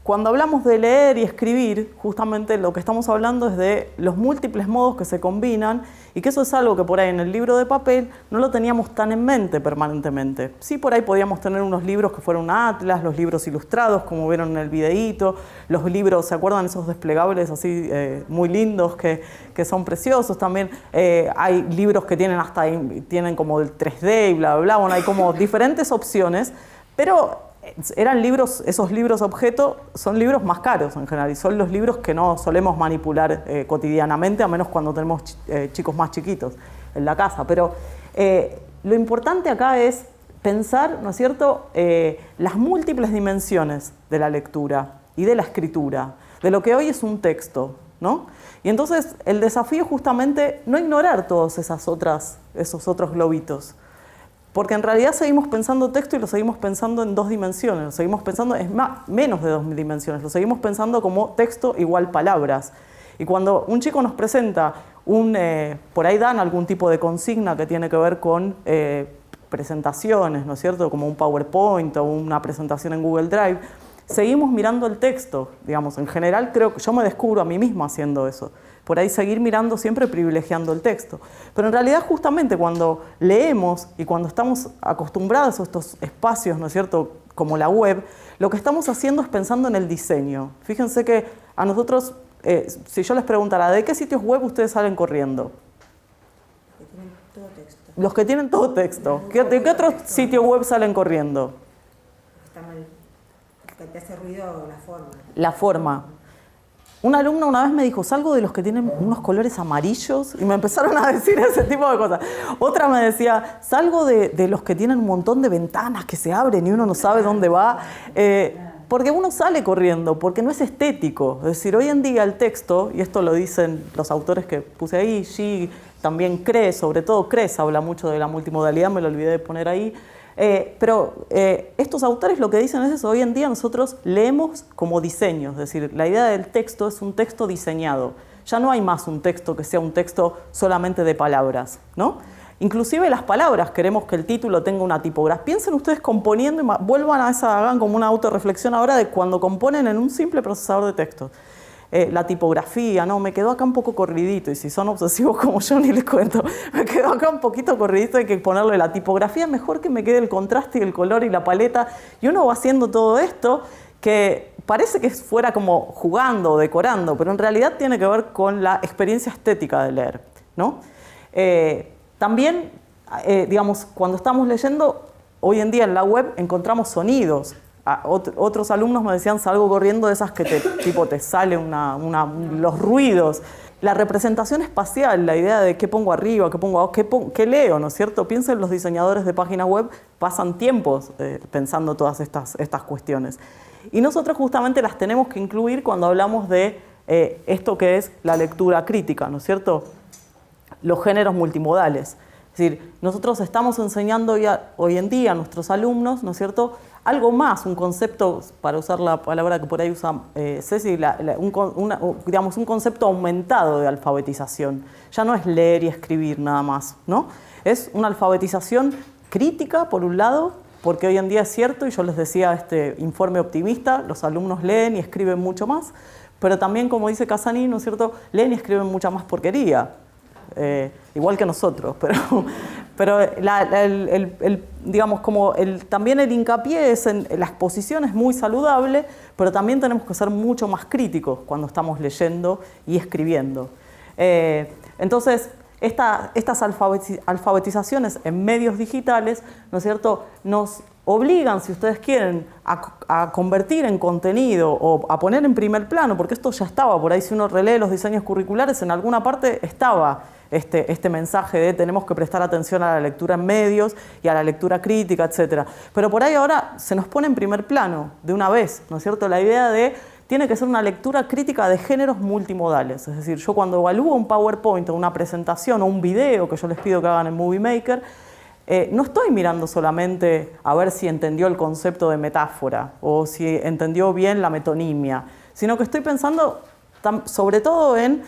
cuando hablamos de leer y escribir, justamente lo que estamos hablando es de los múltiples modos que se combinan y que eso es algo que por ahí en el libro de papel no lo teníamos tan en mente permanentemente. Sí, por ahí podíamos tener unos libros que fueran un atlas, los libros ilustrados, como vieron en el videíto, los libros, ¿se acuerdan esos desplegables así muy lindos que son preciosos? También hay libros que tienen como el 3D y bla, bla, bla, bueno, hay como diferentes opciones, pero eran libros, esos libros objeto son libros más caros en general y son los libros que no solemos manipular cotidianamente, a menos cuando tenemos chicos más chiquitos en la casa. Pero lo importante acá es pensar, ¿no es cierto?, las múltiples dimensiones de la lectura y de la escritura, de lo que hoy es un texto, ¿no? Y entonces el desafío es justamente no ignorar todos esos otros globitos. Porque en realidad seguimos pensando texto y lo seguimos pensando en 2 dimensiones, lo seguimos pensando, menos de 2 dimensiones, lo seguimos pensando como texto igual palabras. Y cuando un chico nos presenta, por ahí dan algún tipo de consigna que tiene que ver con presentaciones, ¿no es cierto? Como un PowerPoint o una presentación en Google Drive, seguimos mirando el texto, digamos, en general creo que yo me descubro a mí misma haciendo eso. Por ahí seguir mirando siempre privilegiando el texto. Pero en realidad justamente cuando leemos y cuando estamos acostumbrados a estos espacios, ¿no es cierto?, como la web, lo que estamos haciendo es pensando en el diseño. Fíjense que a nosotros, si yo les preguntara, ¿de qué sitios web ustedes salen corriendo? Los que tienen todo texto. ¿De qué otro sitio web salen corriendo? Está mal, que te hace ruido la forma. La forma. Una alumna una vez me dijo, salgo de los que tienen unos colores amarillos, y me empezaron a decir ese tipo de cosas. Otra me decía, salgo de los que tienen un montón de ventanas que se abren y uno no sabe dónde va. Porque uno sale corriendo, porque no es estético. Es decir, hoy en día el texto, y esto lo dicen los autores que puse ahí, Xi, también Cres, sobre todo Cres habla mucho de la multimodalidad, me lo olvidé de poner ahí. Pero estos autores lo que dicen es eso, hoy en día nosotros leemos como diseño, es decir, la idea del texto es un texto diseñado. Ya no hay más un texto que sea un texto solamente de palabras, ¿no? Inclusive las palabras, queremos que el título tenga una tipografía. Piensen ustedes componiendo, y vuelvan a hagan como una autorreflexión ahora de cuando componen en un simple procesador de texto. La tipografía, no, me quedó acá un poco corridito, y si son obsesivos como yo ni les cuento, me quedó acá un poquito corridito, hay que ponerle la tipografía, mejor que me quede el contraste y el color y la paleta, y uno va haciendo todo esto que parece que fuera como jugando o decorando, pero en realidad tiene que ver con la experiencia estética de leer, ¿no? También, digamos, cuando estamos leyendo, hoy en día en la web encontramos sonidos. Otros alumnos me decían, salgo corriendo de esas que te salen los ruidos. La representación espacial, la idea de qué pongo arriba, qué pongo abajo, qué leo, ¿no es cierto? Piensen, los diseñadores de páginas web pasan tiempos pensando todas estas cuestiones. Y nosotros justamente las tenemos que incluir cuando hablamos de esto que es la lectura crítica, ¿no es cierto? Los géneros multimodales. Es decir, nosotros estamos enseñando hoy en día a nuestros alumnos, ¿no es cierto?, algo más, un concepto, para usar la palabra que por ahí usa Ceci, digamos, un concepto aumentado de alfabetización. Ya no es leer y escribir nada más, ¿no? Es una alfabetización crítica, por un lado, porque hoy en día es cierto, y yo les decía este informe optimista, los alumnos leen y escriben mucho más, pero también, como dice Casani, ¿no es cierto?, leen y escriben mucha más porquería. Igual que nosotros, pero digamos, también el hincapié es en la exposición es muy saludable, pero también tenemos que ser mucho más críticos cuando estamos leyendo y escribiendo. Entonces, estas alfabetizaciones en medios digitales, ¿no es cierto?, nos obligan, si ustedes quieren, a convertir en contenido o a poner en primer plano, porque esto ya estaba por ahí, si uno relee los diseños curriculares, en alguna parte estaba este mensaje de tenemos que prestar atención a la lectura en medios y a la lectura crítica, etc. Pero por ahí ahora se nos pone en primer plano de una vez, ¿no es cierto?, la idea de tiene que ser una lectura crítica de géneros multimodales. Es decir, yo cuando evalúo un PowerPoint o una presentación o un video que yo les pido que hagan en Movie Maker, no estoy mirando solamente a ver si entendió el concepto de metáfora o si entendió bien la metonimia, sino que estoy pensando sobre todo en,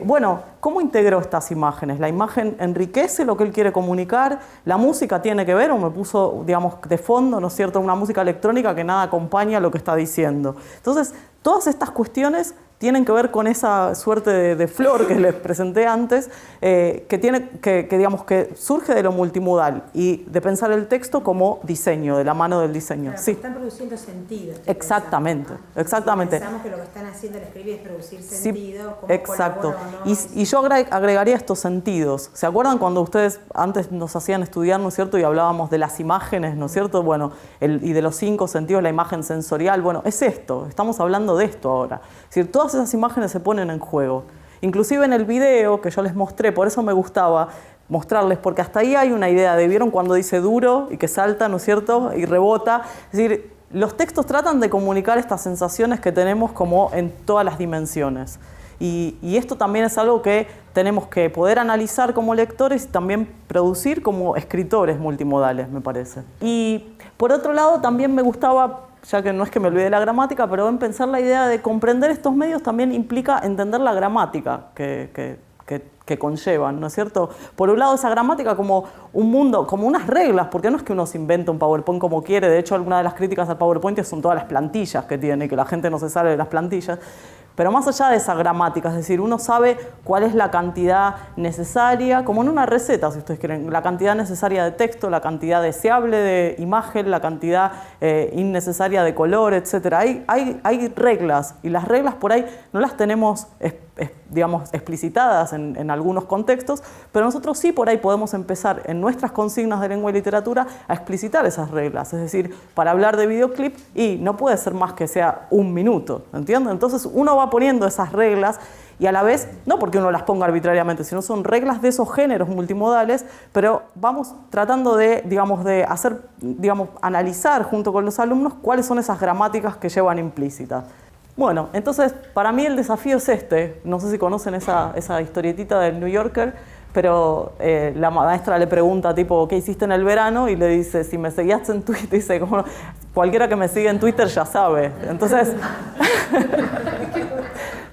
bueno, ¿cómo integró estas imágenes? La imagen enriquece lo que él quiere comunicar, la música tiene que ver, o me puso, digamos, de fondo, ¿no es cierto?, una música electrónica que nada acompaña lo que está diciendo. Entonces, todas estas cuestiones tienen que ver con esa suerte de flor que les presenté antes, digamos, que surge de lo multimodal y de pensar el texto como diseño, de la mano del diseño. Claro, sí. Están produciendo sentido. Exactamente, exactamente. Pensamos que lo que están haciendo al escribir es producir Sí, sentido. Cómo exacto. colabora o no. Y yo agregaría estos sentidos. ¿Se acuerdan cuando ustedes antes nos hacían estudiar, ¿no es cierto? Y hablábamos de las imágenes, ¿no es cierto? Bueno, y de los 5 sentidos, la imagen sensorial. Bueno, es esto, estamos hablando de esto ahora. Es decir, todas esas imágenes se ponen en juego. Inclusive en el video que yo les mostré, por eso me gustaba mostrarles, porque hasta ahí hay una idea de, ¿vieron cuando dice duro y que salta, ¿no es cierto? Y rebota. Es decir, los textos tratan de comunicar estas sensaciones que tenemos como en todas las dimensiones. Y esto también es algo que tenemos que poder analizar como lectores y también producir como escritores multimodales, me parece. Y por otro lado, también me gustaba, ya que no es que me olvide la gramática, pero en pensar la idea de comprender estos medios también implica entender la gramática que conllevan, ¿no es cierto? Por un lado, esa gramática como un mundo, como unas reglas, porque no es que uno se invente un PowerPoint como quiere. De hecho, algunas de las críticas al PowerPoint son todas las plantillas que tiene, que la gente no se sale de las plantillas. Pero más allá de esa gramática, es decir, uno sabe cuál es la cantidad necesaria, como en una receta, si ustedes quieren, la cantidad necesaria de texto, la cantidad deseable de imagen, la cantidad innecesaria de color, etc. Hay reglas, y las reglas por ahí no las tenemos digamos, explicitadas en algunos contextos, pero nosotros sí por ahí podemos empezar en nuestras consignas de lengua y literatura a explicitar esas reglas. Es decir, para hablar de videoclip, y no puede ser más que sea 1 minuto, ¿entienden? Entonces uno va poniendo esas reglas y a la vez, no porque uno las ponga arbitrariamente, sino son reglas de esos géneros multimodales, pero vamos tratando de, digamos, de hacer, digamos, analizar junto con los alumnos cuáles son esas gramáticas que llevan implícitas. Bueno, entonces para mí el desafío es este. No sé si conocen esa historietita del New Yorker, pero la maestra le pregunta tipo, ¿qué hiciste en el verano? Y le dice, si me seguías en Twitter, dice, como, cualquiera que me sigue en Twitter ya sabe. Entonces,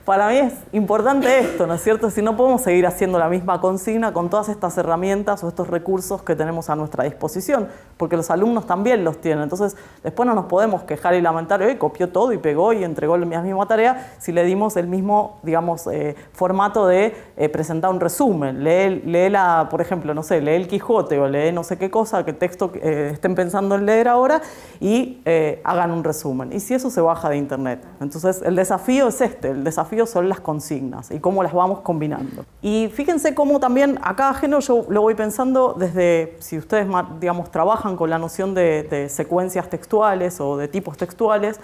para mí es importante esto, ¿no es cierto? Si no podemos seguir haciendo la misma consigna con todas estas herramientas o estos recursos que tenemos a nuestra disposición, porque los alumnos también los tienen. Entonces, después no nos podemos quejar y lamentar, copió todo y pegó y entregó la misma tarea, si le dimos el mismo, digamos, formato de presentar un resumen. Lee por ejemplo, no sé, lee el Quijote o lee no sé qué cosa, qué texto estén pensando en leer ahora y hagan un resumen. Y si eso se baja de internet. Entonces, el desafío es este, el desafío son las consignas y cómo las vamos combinando. Y fíjense cómo también a cada género yo lo voy pensando desde, si ustedes, digamos, trabajan con la noción de secuencias textuales o de tipos textuales,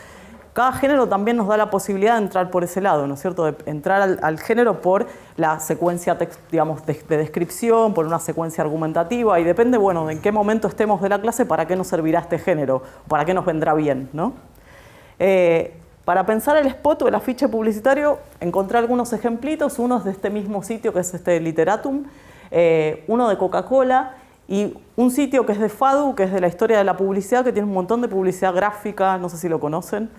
cada género también nos da la posibilidad de entrar por ese lado, ¿no es cierto? De entrar al género por la secuencia, digamos, de descripción, por una secuencia argumentativa, y depende, bueno, de en qué momento estemos de la clase, para qué nos servirá este género, para qué nos vendrá bien, ¿no? Para pensar el spot o el afiche publicitario, encontré algunos ejemplitos, unos de este mismo sitio que es Literatum, uno de Coca-Cola y un sitio que es de FADU, que es de la historia de la publicidad, que tiene un montón de publicidad gráfica, no sé si lo conocen.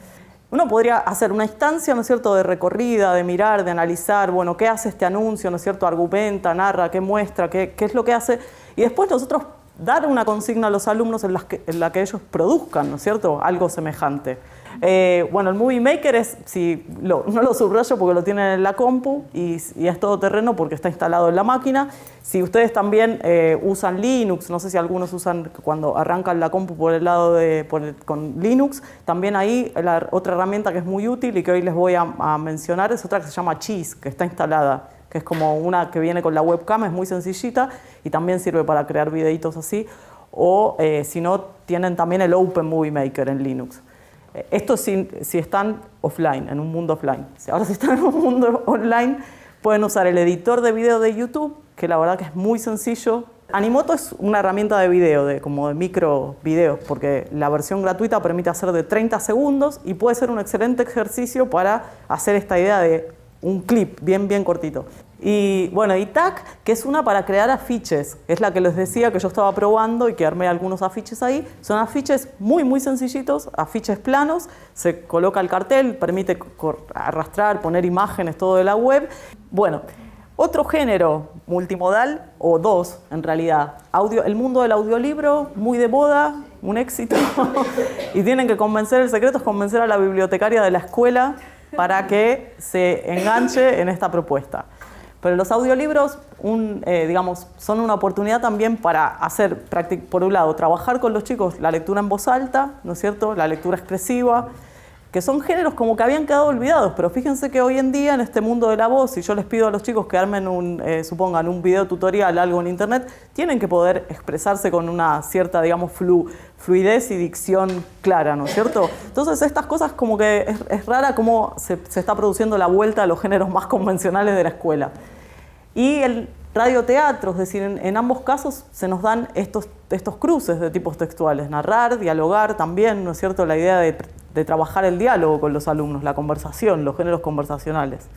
Uno podría hacer una instancia, ¿no es cierto?, de recorrida, de mirar, de analizar, bueno, ¿qué hace este anuncio?, ¿no es cierto?, argumenta, narra, qué muestra, qué es lo que hace, y después nosotros dar una consigna a los alumnos en la que ellos produzcan, ¿no es cierto?, algo semejante. Bueno, el Movie Maker es, no lo subrayo porque lo tienen en la compu y es todoterreno porque está instalado en la máquina. Si ustedes también usan Linux, no sé si algunos usan cuando arrancan la compu por el lado con Linux, también ahí otra herramienta que es muy útil y que hoy les voy a mencionar es otra que se llama Cheese, que está instalada, que es como una que viene con la webcam, es muy sencillita y también sirve para crear videitos así. O si no, tienen también el Open Movie Maker en Linux. Esto si están offline, en un mundo offline. Ahora si están en un mundo online, pueden usar el editor de video de YouTube, que la verdad que es muy sencillo. Animoto es una herramienta de video, como de micro videos, porque la versión gratuita permite hacer de 30 segundos y puede ser un excelente ejercicio para hacer esta idea de un clip bien cortito. Y bueno, y TAC, que es una para crear afiches, es la que les decía que yo estaba probando y que armé algunos afiches ahí. Son afiches muy sencillitos, afiches planos, se coloca el cartel, permite arrastrar, poner imágenes, todo de la web. Bueno, otro género multimodal, o dos en realidad, el mundo del audiolibro, muy de moda, un éxito, y tienen que convencer, el secreto es convencer a la bibliotecaria de la escuela para que se enganche en esta propuesta. Pero los audiolibros, digamos, son una oportunidad también para hacer, por un lado, trabajar con los chicos la lectura en voz alta, ¿no es cierto?, la lectura expresiva, que son géneros como que habían quedado olvidados, pero fíjense que hoy en día en este mundo de la voz, si yo les pido a los chicos que armen supongan un video tutorial, algo en internet, tienen que poder expresarse con una cierta, digamos, fluidez y dicción clara, ¿no es cierto? Entonces estas cosas como que es rara cómo se está produciendo la vuelta a los géneros más convencionales de la escuela. Y el radioteatro, es decir, en ambos casos se nos dan estos cruces de tipos textuales, narrar, dialogar también, ¿no es cierto?, la idea de trabajar el diálogo con los alumnos, la conversación, los géneros conversacionales.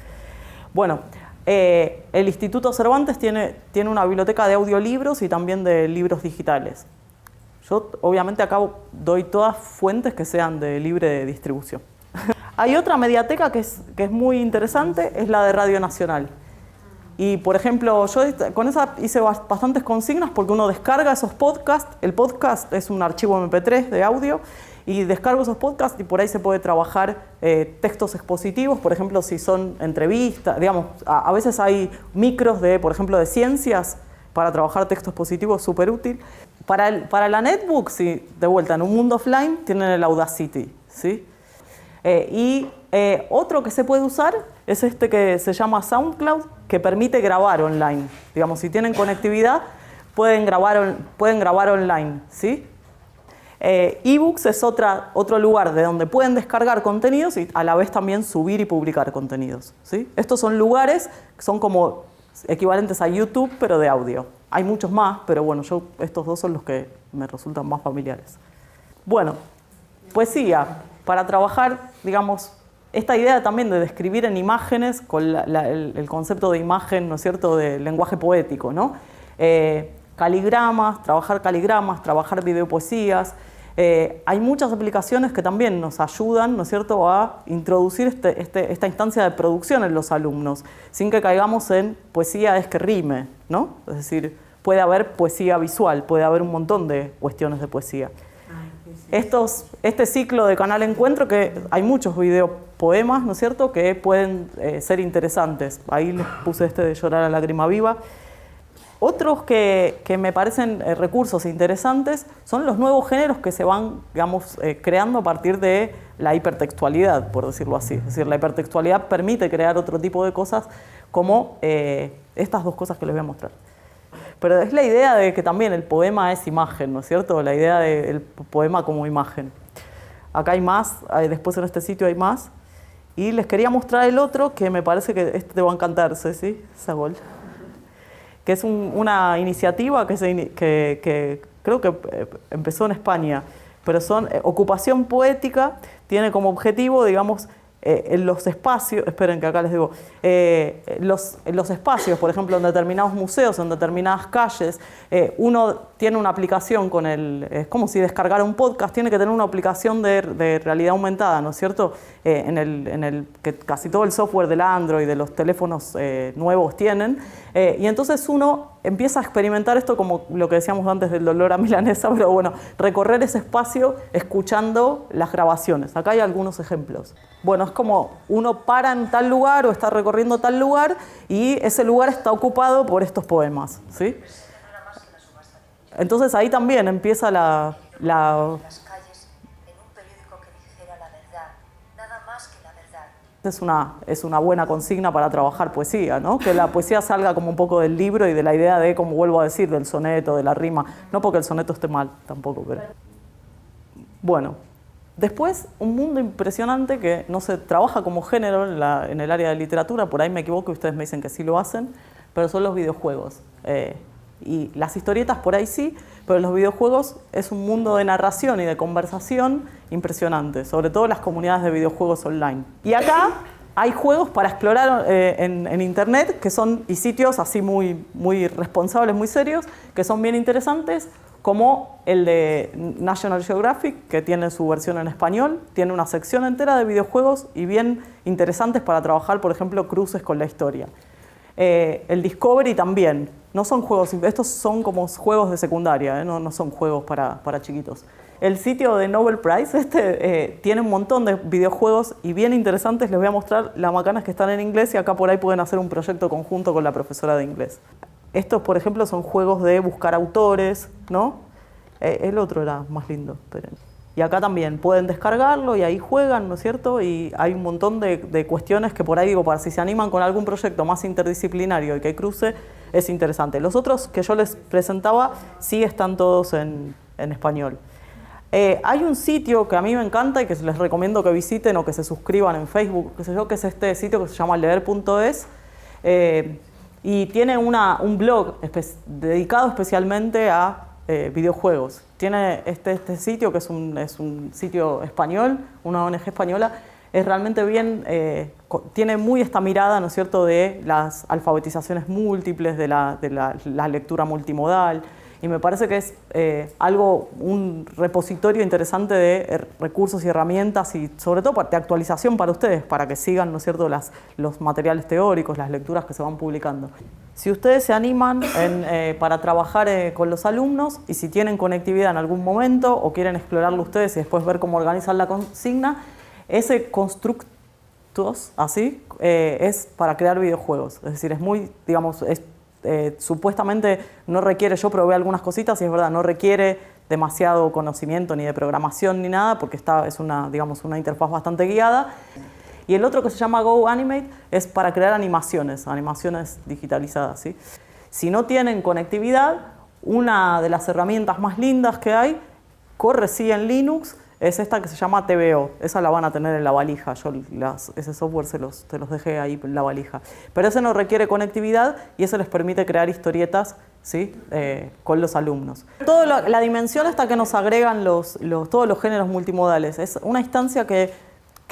Bueno, el Instituto Cervantes tiene una biblioteca de audiolibros y también de libros digitales. Yo obviamente acá doy todas fuentes que sean de libre distribución. Hay otra mediateca que es muy interesante, es la de Radio Nacional. Y, por ejemplo, yo con esa hice bastantes consignas porque uno descarga esos podcasts. El podcast es un archivo MP3 de audio y descargo esos podcasts y por ahí se puede trabajar textos expositivos, por ejemplo, si son entrevistas, digamos, a veces hay micros por ejemplo, de ciencias para trabajar texto expositivo, es súper útil. Para la netbook, sí, de vuelta, en un mundo offline, tienen el Audacity, ¿sí? Otro que se puede usar es este que se llama SoundCloud, que permite grabar online. Digamos, si tienen conectividad, pueden grabar online, ¿sí? eBooks es otro lugar de donde pueden descargar contenidos y a la vez también subir y publicar contenidos, ¿sí? Estos son lugares que son como equivalentes a YouTube, pero de audio. Hay muchos más, pero bueno, estos dos son los que me resultan más familiares. Bueno, poesía. Para trabajar, digamos, esta idea también de describir en imágenes, con el concepto de imagen, ¿no es cierto?, de lenguaje poético, ¿no? Caligramas, trabajar videopoesías. Hay muchas aplicaciones que también nos ayudan, ¿no es cierto?, a introducir esta instancia de producción en los alumnos, sin que caigamos en poesía es que rime, ¿no? Es decir, puede haber poesía visual, puede haber un montón de cuestiones de poesía. Este ciclo de Canal Encuentro, que hay muchos videopoemas, ¿no es cierto?, que pueden ser interesantes. Ahí les puse este de Llorar a lágrima viva. Otros que me parecen recursos interesantes son los nuevos géneros que se van, digamos, creando a partir de la hipertextualidad, por decirlo así. Es decir, la hipertextualidad permite crear otro tipo de cosas como estas dos cosas que les voy a mostrar. Pero es la idea de que también el poema es imagen, ¿no es cierto? La idea del poema como imagen. Acá hay más, después en este sitio hay más. Y les quería mostrar el otro, que me parece que este te va a encantar, Ceci, Sagol. Que es una iniciativa que creo que empezó en España, pero son ocupación poética, tiene como objetivo, digamos, en los espacios, esperen que acá les digo, los espacios, por ejemplo, en determinados museos, en determinadas calles, uno tiene una aplicación es como si descargara un podcast, tiene que tener una aplicación de realidad aumentada, ¿no es cierto? Que casi todo el software del Android, de los teléfonos nuevos tienen, y entonces uno empieza a experimentar esto como lo que decíamos antes del dolor a milanesa, pero bueno, recorrer ese espacio escuchando las grabaciones. Acá hay algunos ejemplos. Bueno, es como uno para en tal lugar o está recorriendo tal lugar y ese lugar está ocupado por estos poemas, ¿sí? Entonces ahí también empieza las calles en un periódico que dijera la verdad, nada más que la verdad. Es una buena consigna para trabajar poesía, ¿no? Que la poesía salga como un poco del libro y de la idea de, como vuelvo a decir, del soneto, de la rima. No porque el soneto esté mal tampoco, pero... Bueno, después un mundo impresionante que no se trabaja como género en el área de literatura, por ahí me equivoco y ustedes me dicen que sí lo hacen, pero son los videojuegos. Y las historietas por ahí sí, pero los videojuegos es un mundo de narración y de conversación impresionante, sobre todo las comunidades de videojuegos online. Y acá hay juegos para explorar en internet que son, y sitios así muy responsables, muy serios, que son bien interesantes, como el de National Geographic, que tiene su versión en español, tiene una sección entera de videojuegos y bien interesantes para trabajar, por ejemplo, cruces con la historia. El Discovery también, no son juegos, estos son como juegos de secundaria, no son juegos para chiquitos. El sitio de Nobel Prize tiene un montón de videojuegos y bien interesantes. Les voy a mostrar las macanas que están en inglés y acá por ahí pueden hacer un proyecto conjunto con la profesora de inglés. Estos, por ejemplo, son juegos de buscar autores, ¿no? El otro era más lindo, esperen. Y acá también pueden descargarlo y ahí juegan, ¿no es cierto? Y hay un montón de cuestiones que por ahí digo, para si se animan con algún proyecto más interdisciplinario y que cruce, es interesante. Los otros que yo les presentaba sí están todos en español. Hay un sitio que a mí me encanta y que les recomiendo que visiten o que se suscriban en Facebook, qué sé yo, que es este sitio que se llama leer.es y tiene un blog dedicado especialmente a videojuegos. Tiene este sitio que es un sitio español, una ONG española, es realmente bien, tiene muy esta mirada, ¿no es cierto?, de las alfabetizaciones múltiples, de la lectura multimodal. Y me parece que es un repositorio interesante de recursos y herramientas y sobre todo de actualización para ustedes, para que sigan, ¿no es cierto?, los materiales teóricos, las lecturas que se van publicando. Si ustedes se animan para trabajar con los alumnos y si tienen conectividad en algún momento o quieren explorarlo ustedes y después ver cómo organizar la consigna, ese constructos, así, es para crear videojuegos. Es decir, es muy, digamos, supuestamente no requiere, yo probé algunas cositas y es verdad, no requiere demasiado conocimiento ni de programación ni nada porque es una interfaz bastante guiada. Y el otro que se llama Go Animate es para crear animaciones digitalizadas, ¿sí? Si no tienen conectividad, una de las herramientas más lindas que hay, corre sí en Linux, es esta que se llama TVO. Esa la van a tener en la valija. Yo ese software te los dejé ahí en la valija. Pero ese no requiere conectividad y eso les permite crear historietas, ¿sí? Con los alumnos. Toda la dimensión esta que nos agregan todos los géneros multimodales. Es una instancia que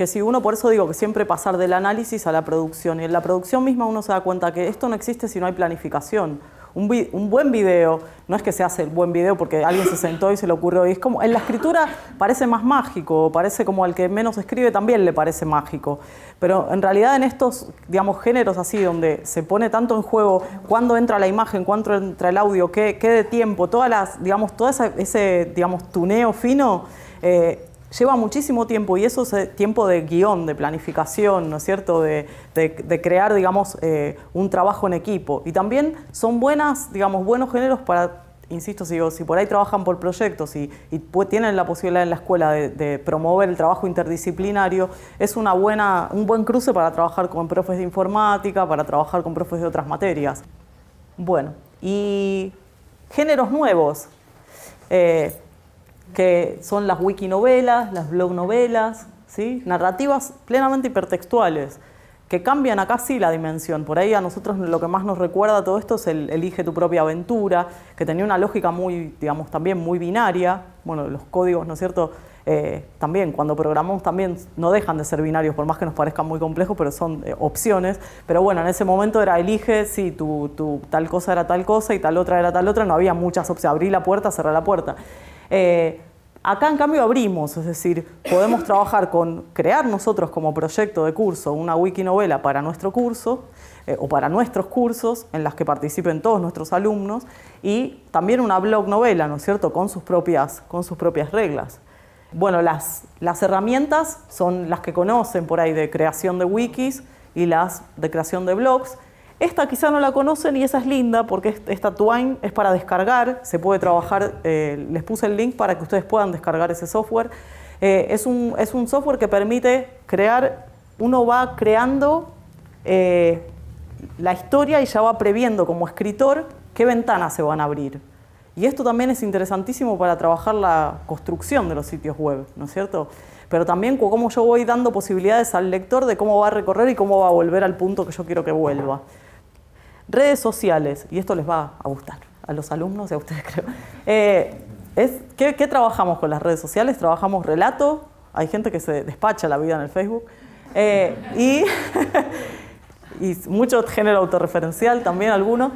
si uno, por eso digo que siempre pasar del análisis a la producción. Y en la producción misma uno se da cuenta que esto no existe si no hay planificación. Un buen video, no es que se hace el buen video porque alguien se sentó y se le ocurrió. Y es como, en la escritura parece más mágico, parece como al que menos escribe también le parece mágico. Pero en realidad en estos, digamos, géneros así, donde se pone tanto en juego cuándo entra la imagen, cuándo entra el audio, qué de tiempo, todo ese tuneo fino, lleva muchísimo tiempo y eso es tiempo de guión, de planificación, ¿no es cierto?, de crear, digamos, un trabajo en equipo. Y también son buenos géneros para, insisto, si por ahí trabajan por proyectos y tienen la posibilidad en la escuela de promover el trabajo interdisciplinario, es un buen cruce para trabajar con profes de informática, para trabajar con profes de otras materias. Bueno, y géneros nuevos. Que son las wikinovelas, las blog novelas, ¿sí? Narrativas plenamente hipertextuales, que cambian acá sí la dimensión. Por ahí a nosotros lo que más nos recuerda a todo esto es el elige tu propia aventura, que tenía una lógica también muy binaria. Bueno, los códigos, ¿no es cierto?, también cuando programamos también no dejan de ser binarios, por más que nos parezcan muy complejos, pero son opciones. Pero bueno, en ese momento era elige, sí, tu tal cosa era tal cosa y tal otra era tal otra, no había muchas opciones, abrí la puerta, cerré la puerta. Acá en cambio abrimos, es decir, podemos trabajar crear nosotros como proyecto de curso una wikinovela para nuestro curso o para nuestros cursos en las que participen todos nuestros alumnos y también una blog novela, ¿no es cierto?, con sus propias reglas. Bueno, las herramientas son las que conocen por ahí de creación de wikis y las de creación de blogs. Esta quizá no la conocen y esa es linda porque esta Twine es para descargar, se puede trabajar, les puse el link para que ustedes puedan descargar ese software. Es un software que permite uno va creando la historia y ya va previendo como escritor qué ventanas se van a abrir. Y esto también es interesantísimo para trabajar la construcción de los sitios web, ¿no es cierto? Pero también cómo yo voy dando posibilidades al lector de cómo va a recorrer y cómo va a volver al punto que yo quiero que vuelva. Redes sociales, y esto les va a gustar a los alumnos y a ustedes creo. ¿Qué trabajamos con las redes sociales? Trabajamos relato, hay gente que se despacha la vida en el Facebook. Y, y mucho género autorreferencial también algunos.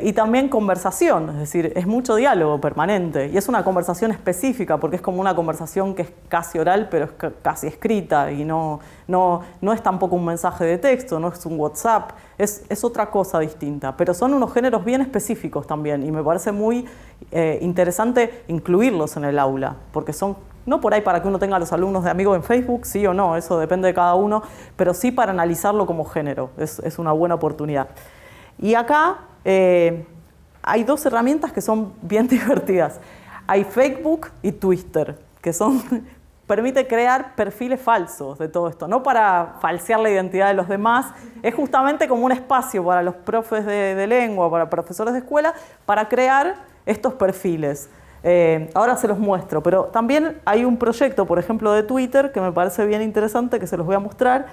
Y también conversación, es decir, es mucho diálogo permanente. Y es una conversación específica, porque es como una conversación que es casi oral, pero es casi escrita. Y no es tampoco un mensaje de texto, no es un WhatsApp, es otra cosa distinta. Pero son unos géneros bien específicos también. Y me parece muy interesante incluirlos en el aula, porque son no por ahí para que uno tenga a los alumnos de amigos en Facebook, sí o no, eso depende de cada uno, pero sí para analizarlo como género. Es una buena oportunidad. Y acá hay dos herramientas que son bien divertidas. Hay Facebook y Twitter, que permite crear perfiles falsos de todo esto, no para falsear la identidad de los demás, es justamente como un espacio para los profes de lengua, para profesores de escuela, para crear estos perfiles. Ahora se los muestro, pero también hay un proyecto, por ejemplo, de Twitter, que me parece bien interesante, que se los voy a mostrar,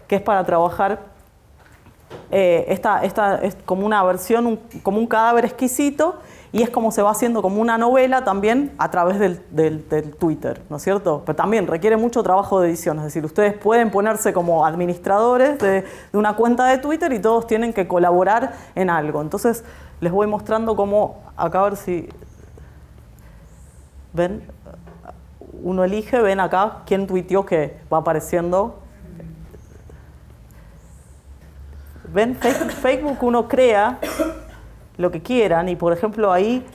que es para trabajar. Esta es como una versión, como un cadáver exquisito, y es como se va haciendo como una novela también a través del Twitter, ¿no es cierto? Pero también requiere mucho trabajo de edición, es decir, ustedes pueden ponerse como administradores de una cuenta de Twitter y todos tienen que colaborar en algo. Entonces les voy mostrando cómo, acá a ver si ven, uno elige, ven acá quién tuiteó qué, va apareciendo. Ven, Facebook uno crea lo que quieran y, por ejemplo, ahí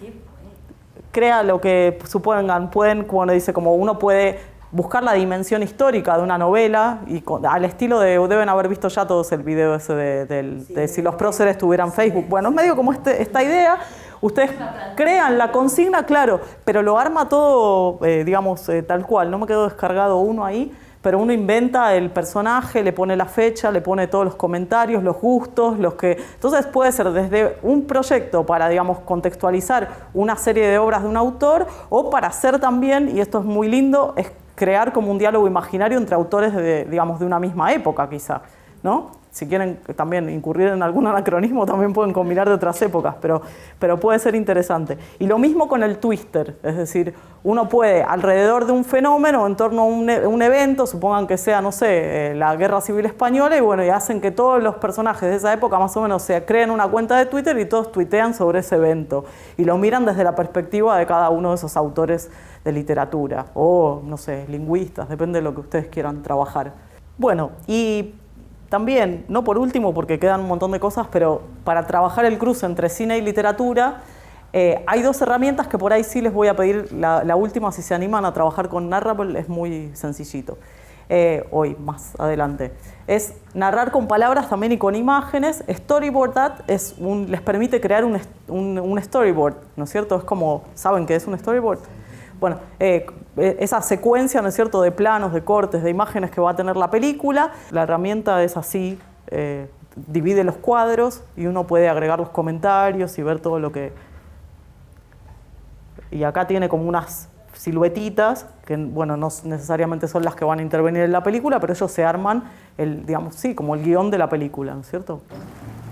crea lo que supongan. Como dice, como uno puede buscar la dimensión histórica de una novela y al estilo de, deben haber visto ya todos el video ese de si los próceres tuvieran Facebook. Bueno, es medio como esta idea. Ustedes crean la consigna, claro, pero lo arma todo, digamos, tal cual. No me quedó descargado uno ahí. Pero uno inventa el personaje, le pone la fecha, le pone todos los comentarios, los gustos, Entonces puede ser desde un proyecto para, digamos, contextualizar una serie de obras de un autor, o para hacer también, y esto es muy lindo, es crear como un diálogo imaginario entre autores digamos, de una misma época quizá, ¿no? Si quieren también incurrir en algún anacronismo, también pueden combinar de otras épocas, pero puede ser interesante. Y lo mismo con el Twister, es decir, uno puede, alrededor de un fenómeno, en torno a un evento, supongan que sea, no sé, la Guerra Civil Española, y bueno, y hacen que todos los personajes de esa época más o menos se creen una cuenta de Twitter y todos tuitean sobre ese evento. Y lo miran desde la perspectiva de cada uno de esos autores de literatura, o, no sé, lingüistas, depende de lo que ustedes quieran trabajar. Bueno, y también, no por último, porque quedan un montón de cosas, pero para trabajar el cruce entre cine y literatura, hay dos herramientas que por ahí sí les voy a pedir, la última, si se animan a trabajar con Narrable, es muy sencillito. Hoy, más adelante. Es narrar con palabras también y con imágenes. Storyboard That les permite crear un storyboard, ¿no es cierto? Es como, ¿saben qué es un storyboard? Bueno, esa secuencia, ¿no es cierto?, de planos, de cortes, de imágenes que va a tener la película. La herramienta es así, divide los cuadros y uno puede agregar los comentarios y ver todo lo que... Y acá tiene como unas siluetitas, que bueno, no necesariamente son las que van a intervenir en la película, pero ellos se arman, digamos, sí, como el guión de la película, ¿no es cierto?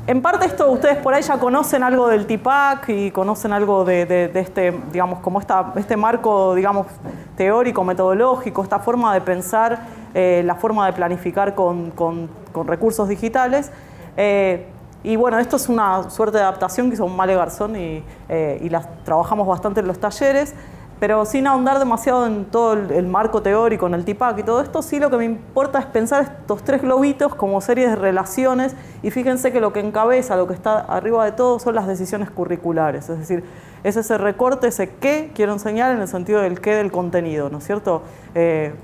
En parte esto ustedes por ahí ya conocen algo del TPAC y conocen algo de este, digamos, como este marco, digamos, teórico, metodológico, esta forma de pensar, la forma de planificar con recursos digitales. Y bueno, esto es una suerte de adaptación que hizo Male Garzón y las trabajamos bastante en los talleres. Pero sin ahondar demasiado en todo el marco teórico, en el TPAC y todo esto, sí lo que me importa es pensar estos tres globitos como series de relaciones, y fíjense que lo que encabeza, lo que está arriba de todo, son las decisiones curriculares. Es decir, es ese recorte, ese qué quiero enseñar en el sentido del qué del contenido, ¿no es cierto?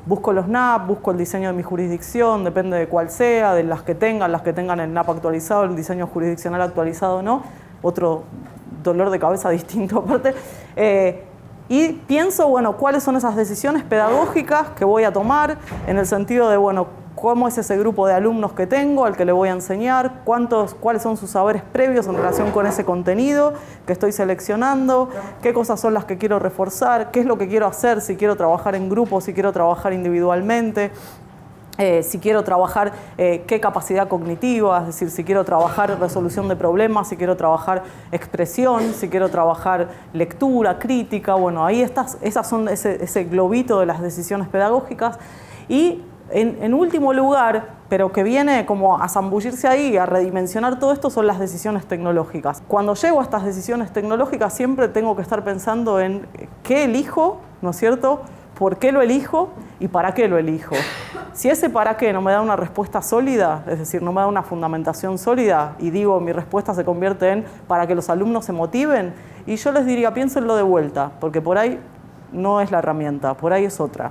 Busco los NAP, busco el diseño de mi jurisdicción, depende de cuál sea, de las que tengan el NAP actualizado, el diseño jurisdiccional actualizado o no, otro dolor de cabeza distinto aparte. Y pienso, bueno, cuáles son esas decisiones pedagógicas que voy a tomar en el sentido de, bueno, cómo es ese grupo de alumnos que tengo, al que le voy a enseñar, cuáles son sus saberes previos en relación con ese contenido que estoy seleccionando, qué cosas son las que quiero reforzar, qué es lo que quiero hacer, si quiero trabajar en grupo, si quiero trabajar individualmente. Si quiero trabajar qué capacidad cognitiva, es decir, si quiero trabajar resolución de problemas, si quiero trabajar expresión, si quiero trabajar lectura, crítica, bueno, ahí esas son ese globito de las decisiones pedagógicas. Y En último lugar, pero que viene como a zambullirse ahí, a redimensionar todo esto, son las decisiones tecnológicas. Cuando llego a estas decisiones tecnológicas siempre tengo que estar pensando en qué elijo, ¿no es cierto?, por qué lo elijo y para qué lo elijo. Si ese para qué no me da una respuesta sólida, es decir, no me da una fundamentación sólida, y digo, mi respuesta se convierte en para que los alumnos se motiven, y yo les diría, piénsenlo de vuelta, porque por ahí no es la herramienta, por ahí es otra.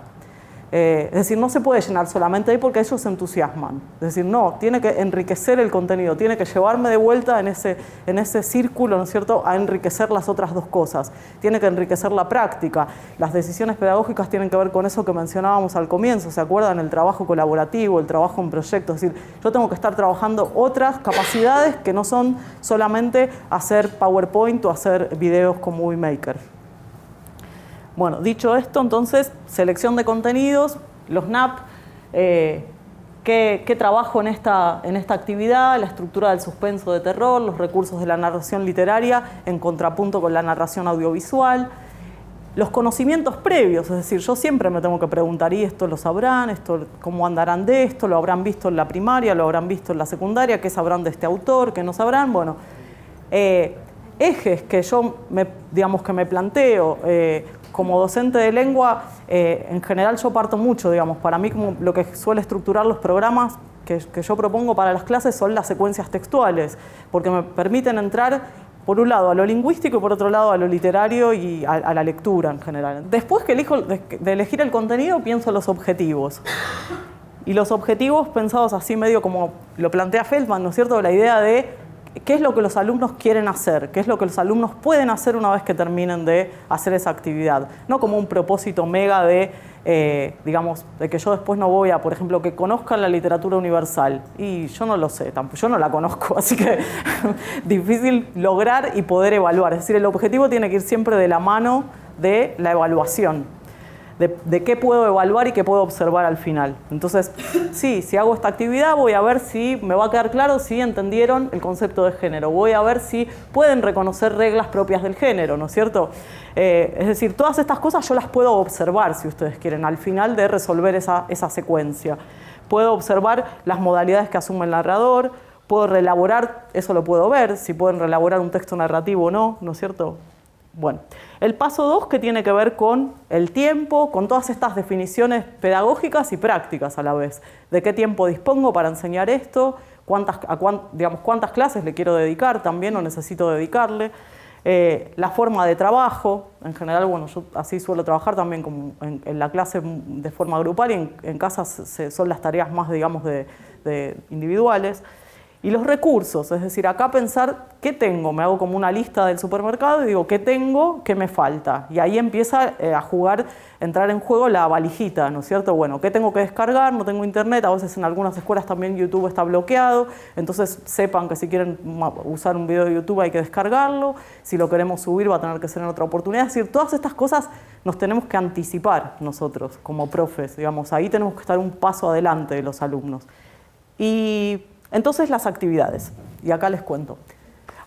Es decir, no se puede llenar solamente ahí porque ellos se entusiasman. Es decir, no, tiene que enriquecer el contenido, tiene que llevarme de vuelta en ese círculo, ¿no es cierto?, a enriquecer las otras dos cosas. Tiene que enriquecer la práctica. Las decisiones pedagógicas tienen que ver con eso que mencionábamos al comienzo, ¿se acuerdan? El trabajo colaborativo, el trabajo en proyectos. Es decir, yo tengo que estar trabajando otras capacidades que no son solamente hacer PowerPoint o hacer videos con Movie Maker. Bueno, dicho esto, entonces, selección de contenidos, los NAP, ¿qué trabajo en esta actividad? La estructura del suspenso de terror, los recursos de la narración literaria en contrapunto con la narración audiovisual, los conocimientos previos, es decir, yo siempre me tengo que preguntar, ¿y esto lo sabrán? ¿Cómo andarán de esto? ¿Lo habrán visto en la primaria? ¿Lo habrán visto en la secundaria? ¿Qué sabrán de este autor? ¿Qué no sabrán? Bueno, ejes que yo me planteo como docente de lengua, en general yo parto mucho, digamos, para mí como lo que suele estructurar los programas que yo propongo para las clases son las secuencias textuales, porque me permiten entrar, por un lado, a lo lingüístico y por otro lado, a lo literario y a la lectura en general. Después que elijo de elegir el contenido, pienso en los objetivos. Y los objetivos pensados así medio como lo plantea Feldman, ¿no es cierto?, la idea de qué es lo que los alumnos quieren hacer, qué es lo que los alumnos pueden hacer una vez que terminen de hacer esa actividad. No como un propósito mega de, digamos, de que yo después no voy a, por ejemplo, que conozcan la literatura universal. Y yo no lo sé, yo no la conozco, así que difícil lograr y poder evaluar. Es decir, el objetivo tiene que ir siempre de la mano de la evaluación. De qué puedo evaluar y qué puedo observar al final. Entonces, sí, si hago esta actividad voy a ver si me va a quedar claro si entendieron el concepto de género. Voy a ver si pueden reconocer reglas propias del género, ¿no es cierto? Es decir, todas estas cosas yo las puedo observar, si ustedes quieren, al final de resolver esa secuencia. Puedo observar las modalidades que asume el narrador, puedo reelaborar, eso lo puedo ver, si pueden reelaborar un texto narrativo o no, ¿no es cierto? Bueno, el paso 2 que tiene que ver con el tiempo, con todas estas definiciones pedagógicas y prácticas a la vez. ¿De qué tiempo dispongo para enseñar esto? ¿Cuántas clases le quiero dedicar también o necesito dedicarle? La forma de trabajo, en general, bueno, yo así suelo trabajar también como en la clase de forma grupal y en casa son las tareas más, digamos, de individuales. Y los recursos, es decir, acá pensar qué tengo, me hago como una lista del supermercado y digo qué tengo, qué me falta. Y ahí empieza entrar en juego la valijita, ¿no es cierto? Bueno, ¿qué tengo que descargar? No tengo internet, a veces en algunas escuelas también YouTube está bloqueado, entonces sepan que si quieren usar un video de YouTube hay que descargarlo, si lo queremos subir va a tener que ser en otra oportunidad. Es decir, todas estas cosas nos tenemos que anticipar nosotros como profes, digamos, ahí tenemos que estar un paso adelante de los alumnos. Y entonces las actividades, y acá les cuento.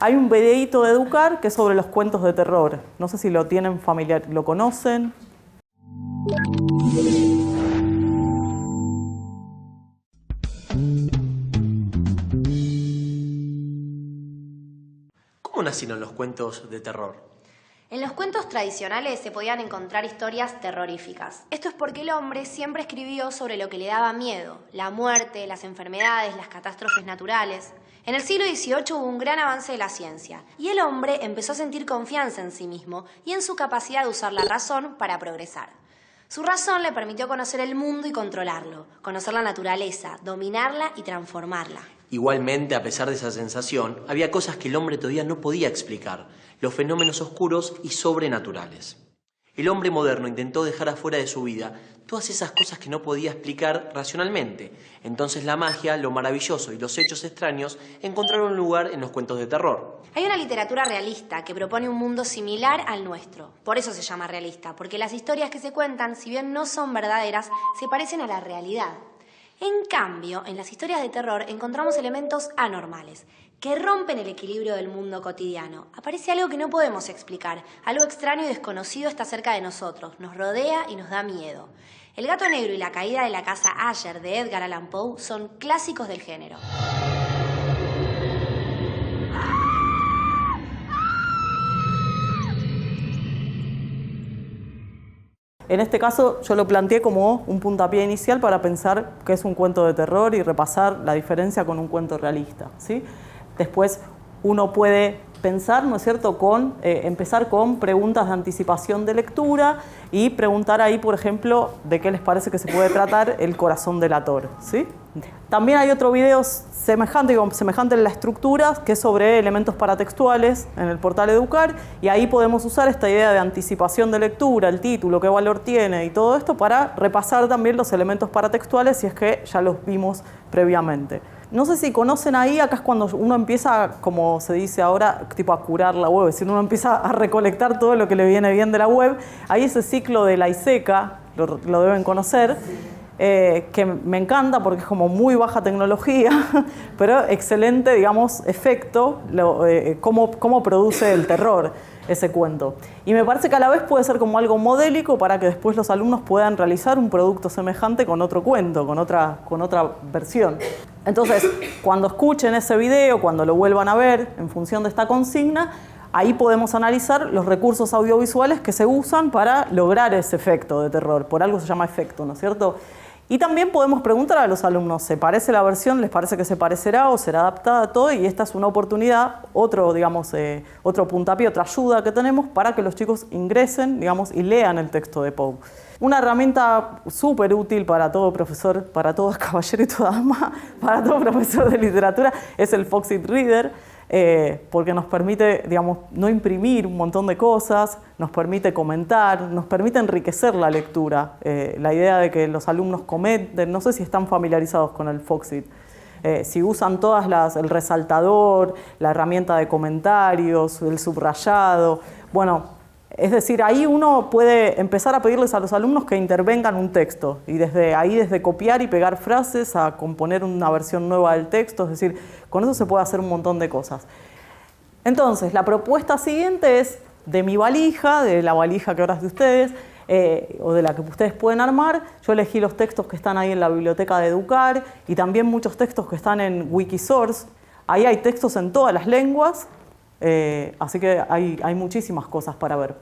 Hay un videíto de Educar que es sobre los cuentos de terror. No sé si lo tienen familiar, ¿lo conocen? ¿Cómo nacieron los cuentos de terror? En los cuentos tradicionales se podían encontrar historias terroríficas. Esto es porque el hombre siempre escribió sobre lo que le daba miedo, la muerte, las enfermedades, las catástrofes naturales. En el siglo XVIII hubo un gran avance de la ciencia y el hombre empezó a sentir confianza en sí mismo y en su capacidad de usar la razón para progresar. Su razón le permitió conocer el mundo y controlarlo, conocer la naturaleza, dominarla y transformarla. Igualmente, a pesar de esa sensación, había cosas que el hombre todavía no podía explicar, los fenómenos oscuros y sobrenaturales. El hombre moderno intentó dejar afuera de su vida todas esas cosas que no podía explicar racionalmente. Entonces la magia, lo maravilloso y los hechos extraños encontraron lugar en los cuentos de terror. Hay una literatura realista que propone un mundo similar al nuestro. Por eso se llama realista, porque las historias que se cuentan, si bien no son verdaderas, se parecen a la realidad. En cambio, en las historias de terror encontramos elementos anormales, que rompen el equilibrio del mundo cotidiano. Aparece algo que no podemos explicar, algo extraño y desconocido está cerca de nosotros, nos rodea y nos da miedo. El gato negro y la caída de la casa Asher de Edgar Allan Poe son clásicos del género. En este caso yo lo planteé como un puntapié inicial para pensar qué es un cuento de terror y repasar la diferencia con un cuento realista, ¿sí? Después uno puede pensar, ¿no es cierto?, empezar con preguntas de anticipación de lectura y preguntar ahí, por ejemplo, de qué les parece que se puede tratar El corazón delator, ¿sí? También hay otro video semejante en la estructura, que es sobre elementos paratextuales en el portal Educar, y ahí podemos usar esta idea de anticipación de lectura, el título, qué valor tiene y todo esto para repasar también los elementos paratextuales si es que ya los vimos previamente. No sé si conocen ahí, acá es cuando uno empieza, como se dice ahora, tipo a curar la web, es decir, uno empieza a recolectar todo lo que le viene bien de la web. Ahí ese ciclo de la ISECA, lo deben conocer, que me encanta porque es como muy baja tecnología, pero excelente, digamos, efecto, cómo produce el terror ese cuento. Y me parece que a la vez puede ser como algo modélico para que después los alumnos puedan realizar un producto semejante con otro cuento, con otra versión. Entonces, cuando escuchen ese video, cuando lo vuelvan a ver en función de esta consigna, ahí podemos analizar los recursos audiovisuales que se usan para lograr ese efecto de terror. Por algo se llama efecto, ¿no es cierto? Y también podemos preguntar a los alumnos, ¿se parece la versión? ¿Les parece que se parecerá o será adaptada a todo? Y esta es una oportunidad, otro puntapié, otra ayuda que tenemos para que los chicos ingresen, digamos, y lean el texto de Poe. Una herramienta súper útil para todo profesor, para todo caballero y toda dama, para todo profesor de literatura, es el Foxit Reader. Porque nos permite, digamos, no imprimir un montón de cosas, nos permite comentar, nos permite enriquecer la lectura. La idea de que los alumnos comenten, no sé si están familiarizados con el Foxit, si usan el resaltador, la herramienta de comentarios, el subrayado, bueno, es decir, ahí uno puede empezar a pedirles a los alumnos que intervengan un texto y desde copiar y pegar frases a componer una versión nueva del texto, es decir, con eso se puede hacer un montón de cosas. Entonces, la propuesta siguiente es de mi valija, de la valija que ahora es de ustedes, o de la que ustedes pueden armar. Yo elegí los textos que están ahí en la biblioteca de Educar y también muchos textos que están en Wikisource. Ahí hay textos en todas las lenguas. Así que hay muchísimas cosas para ver.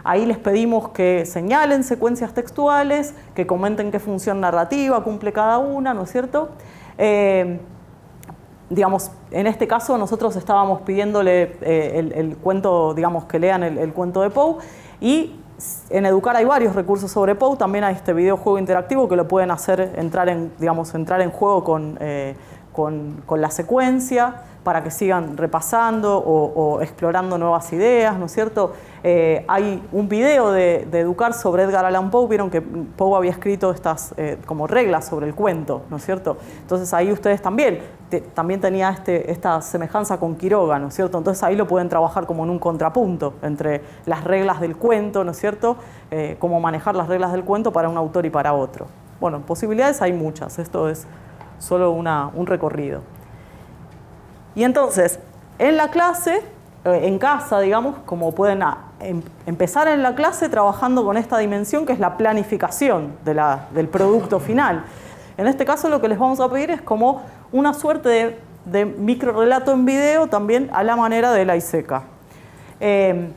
Ahí les pedimos que señalen secuencias textuales, que comenten qué función narrativa cumple cada una, ¿no es cierto? Digamos, en este caso nosotros estábamos pidiéndole el cuento, digamos, que lean el cuento de Poe, y en Educar hay varios recursos sobre Poe. También hay este videojuego interactivo que lo pueden hacer entrar en juego con la secuencia, para que sigan repasando o explorando nuevas ideas, ¿no es cierto? Hay un video de Educar sobre Edgar Allan Poe. Vieron que Poe había escrito estas como reglas sobre el cuento, ¿no es cierto? Entonces ahí ustedes también tenía esta semejanza con Quiroga, ¿no es cierto? Entonces ahí lo pueden trabajar como en un contrapunto entre las reglas del cuento, ¿no es cierto? Cómo manejar las reglas del cuento para un autor y para otro. Bueno, posibilidades hay muchas, esto es solo un recorrido. Y entonces, en la clase, en casa, digamos, como pueden empezar en la clase trabajando con esta dimensión que es la planificación del producto final. En este caso lo que les vamos a pedir es como una suerte de microrelato en video también a la manera de la ISECA. Le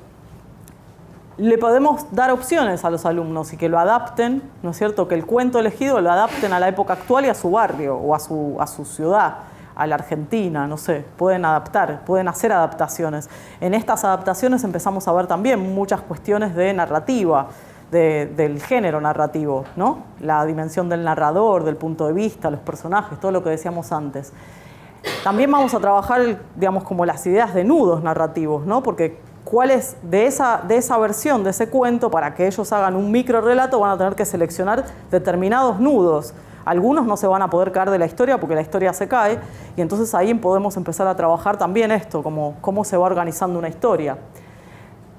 podemos dar opciones a los alumnos y que lo adapten, ¿no es cierto? Que el cuento elegido lo adapten a la época actual y a su barrio o a su ciudad, a la Argentina, no sé, pueden hacer adaptaciones. En estas adaptaciones empezamos a ver también muchas cuestiones de narrativa, del género narrativo, ¿no? La dimensión del narrador, del punto de vista, los personajes, todo lo que decíamos antes. También vamos a trabajar, digamos, como las ideas de nudos narrativos, ¿no? Porque cuáles de esa versión de ese cuento, para que ellos hagan un microrelato, van a tener que seleccionar determinados nudos. Algunos no se van a poder caer de la historia porque la historia se cae, y entonces ahí podemos empezar a trabajar también esto, como cómo se va organizando una historia.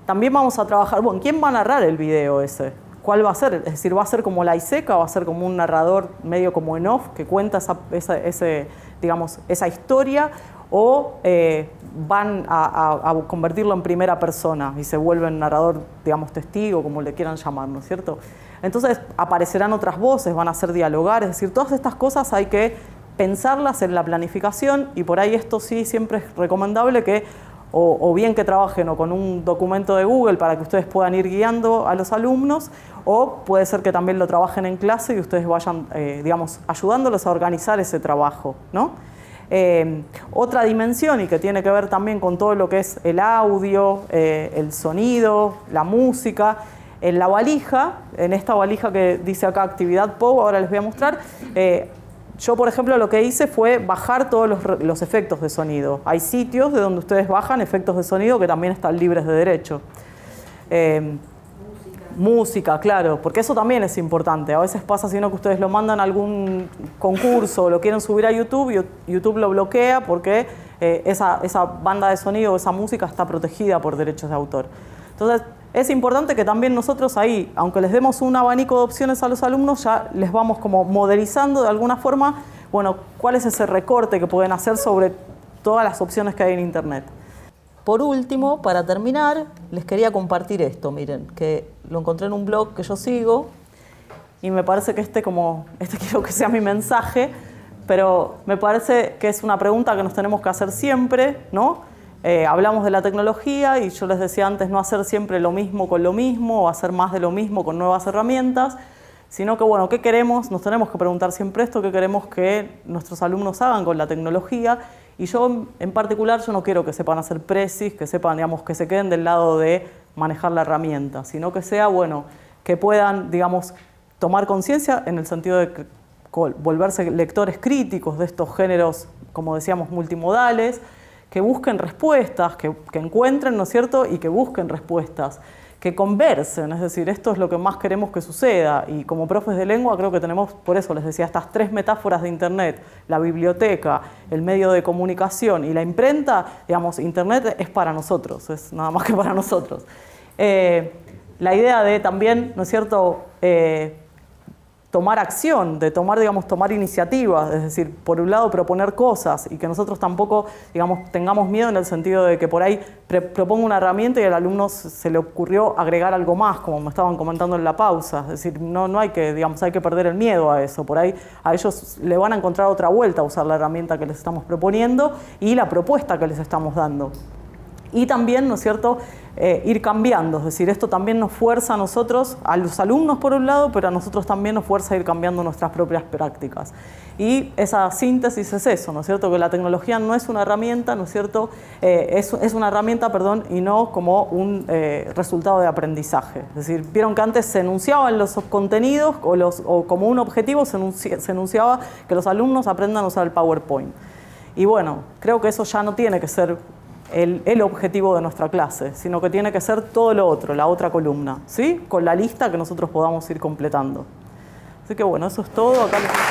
También vamos a trabajar, bueno, ¿quién va a narrar el video ese? ¿cuál va a ser? Es decir, ¿va a ser como la ISECA? ¿Va a ser como un narrador medio como en off que cuenta esa historia? ¿O van a convertirlo en primera persona y se vuelven narrador, digamos, testigo, como le quieran llamar, ¿no es cierto? Entonces aparecerán otras voces, van a ser dialogar, es decir, todas estas cosas hay que pensarlas en la planificación, y por ahí esto sí siempre es recomendable que o bien que trabajen o con un documento de Google para que ustedes puedan ir guiando a los alumnos, o puede ser que también lo trabajen en clase y ustedes vayan, digamos, ayudándolos a organizar ese trabajo, ¿no? Otra dimensión, y que tiene que ver también con todo lo que es el audio, el sonido, la música, en la valija, en esta valija que dice acá actividad POW, ahora les voy a mostrar. Yo, por ejemplo, lo que hice fue bajar todos los efectos de sonido. Hay sitios de donde ustedes bajan efectos de sonido que también están libres de derecho. Música, claro, porque eso también es importante. A veces pasa, sino que ustedes lo mandan a algún concurso o lo quieren subir a YouTube y YouTube lo bloquea porque esa banda de sonido o esa música está protegida por derechos de autor. Entonces, es importante que también nosotros ahí, aunque les demos un abanico de opciones a los alumnos, ya les vamos como modelizando de alguna forma, bueno, cuál es ese recorte que pueden hacer sobre todas las opciones que hay en Internet. Por último, para terminar, les quería compartir esto, miren, que lo encontré en un blog que yo sigo y me parece que este quiero que sea mi mensaje, pero me parece que es una pregunta que nos tenemos que hacer siempre, ¿no? Hablamos de la tecnología y yo les decía antes no hacer siempre lo mismo con lo mismo o hacer más de lo mismo con nuevas herramientas, sino que, bueno, ¿qué queremos? Nos tenemos que preguntar siempre esto, ¿qué queremos que nuestros alumnos hagan con la tecnología? Y yo, en particular, yo no quiero que sepan hacer precis, que sepan, digamos, que se queden del lado de manejar la herramienta, sino que sea, bueno, que puedan, digamos, tomar conciencia en el sentido de volverse lectores críticos de estos géneros, como decíamos, multimodales, que busquen respuestas, que encuentren, ¿no es cierto?, y que busquen respuestas, que conversen, es decir, esto es lo que más queremos que suceda, y como profes de lengua creo que tenemos, por eso les decía, estas tres metáforas de Internet, la biblioteca, el medio de comunicación y la imprenta, digamos, Internet es para nosotros, es nada más que para nosotros. La idea de también, ¿no es cierto?, tomar acción, de tomar iniciativas, es decir, por un lado proponer cosas y que nosotros tampoco, digamos, tengamos miedo en el sentido de que por ahí propongo una herramienta y al alumno se le ocurrió agregar algo más, como me estaban comentando en la pausa, es decir, no hay que, digamos, hay que perder el miedo a eso, por ahí a ellos le van a encontrar otra vuelta a usar la herramienta que les estamos proponiendo y la propuesta que les estamos dando. Y también, ¿no es cierto?, ir cambiando, es decir, esto también nos fuerza a nosotros, a los alumnos por un lado, pero a nosotros también nos fuerza a ir cambiando nuestras propias prácticas. Y esa síntesis es eso, ¿no es cierto?, que la tecnología no es una herramienta, ¿no es cierto?, es una herramienta, perdón, y no como un resultado de aprendizaje. Es decir, vieron que antes se enunciaban los contenidos o como un objetivo se enunciaba que los alumnos aprendan a usar el PowerPoint. Y bueno, creo que eso ya no tiene que ser el objetivo de nuestra clase, sino que tiene que ser todo lo otro, la otra columna, ¿sí?, con la lista que nosotros podamos ir completando. Así que bueno, eso es todo. Acá les...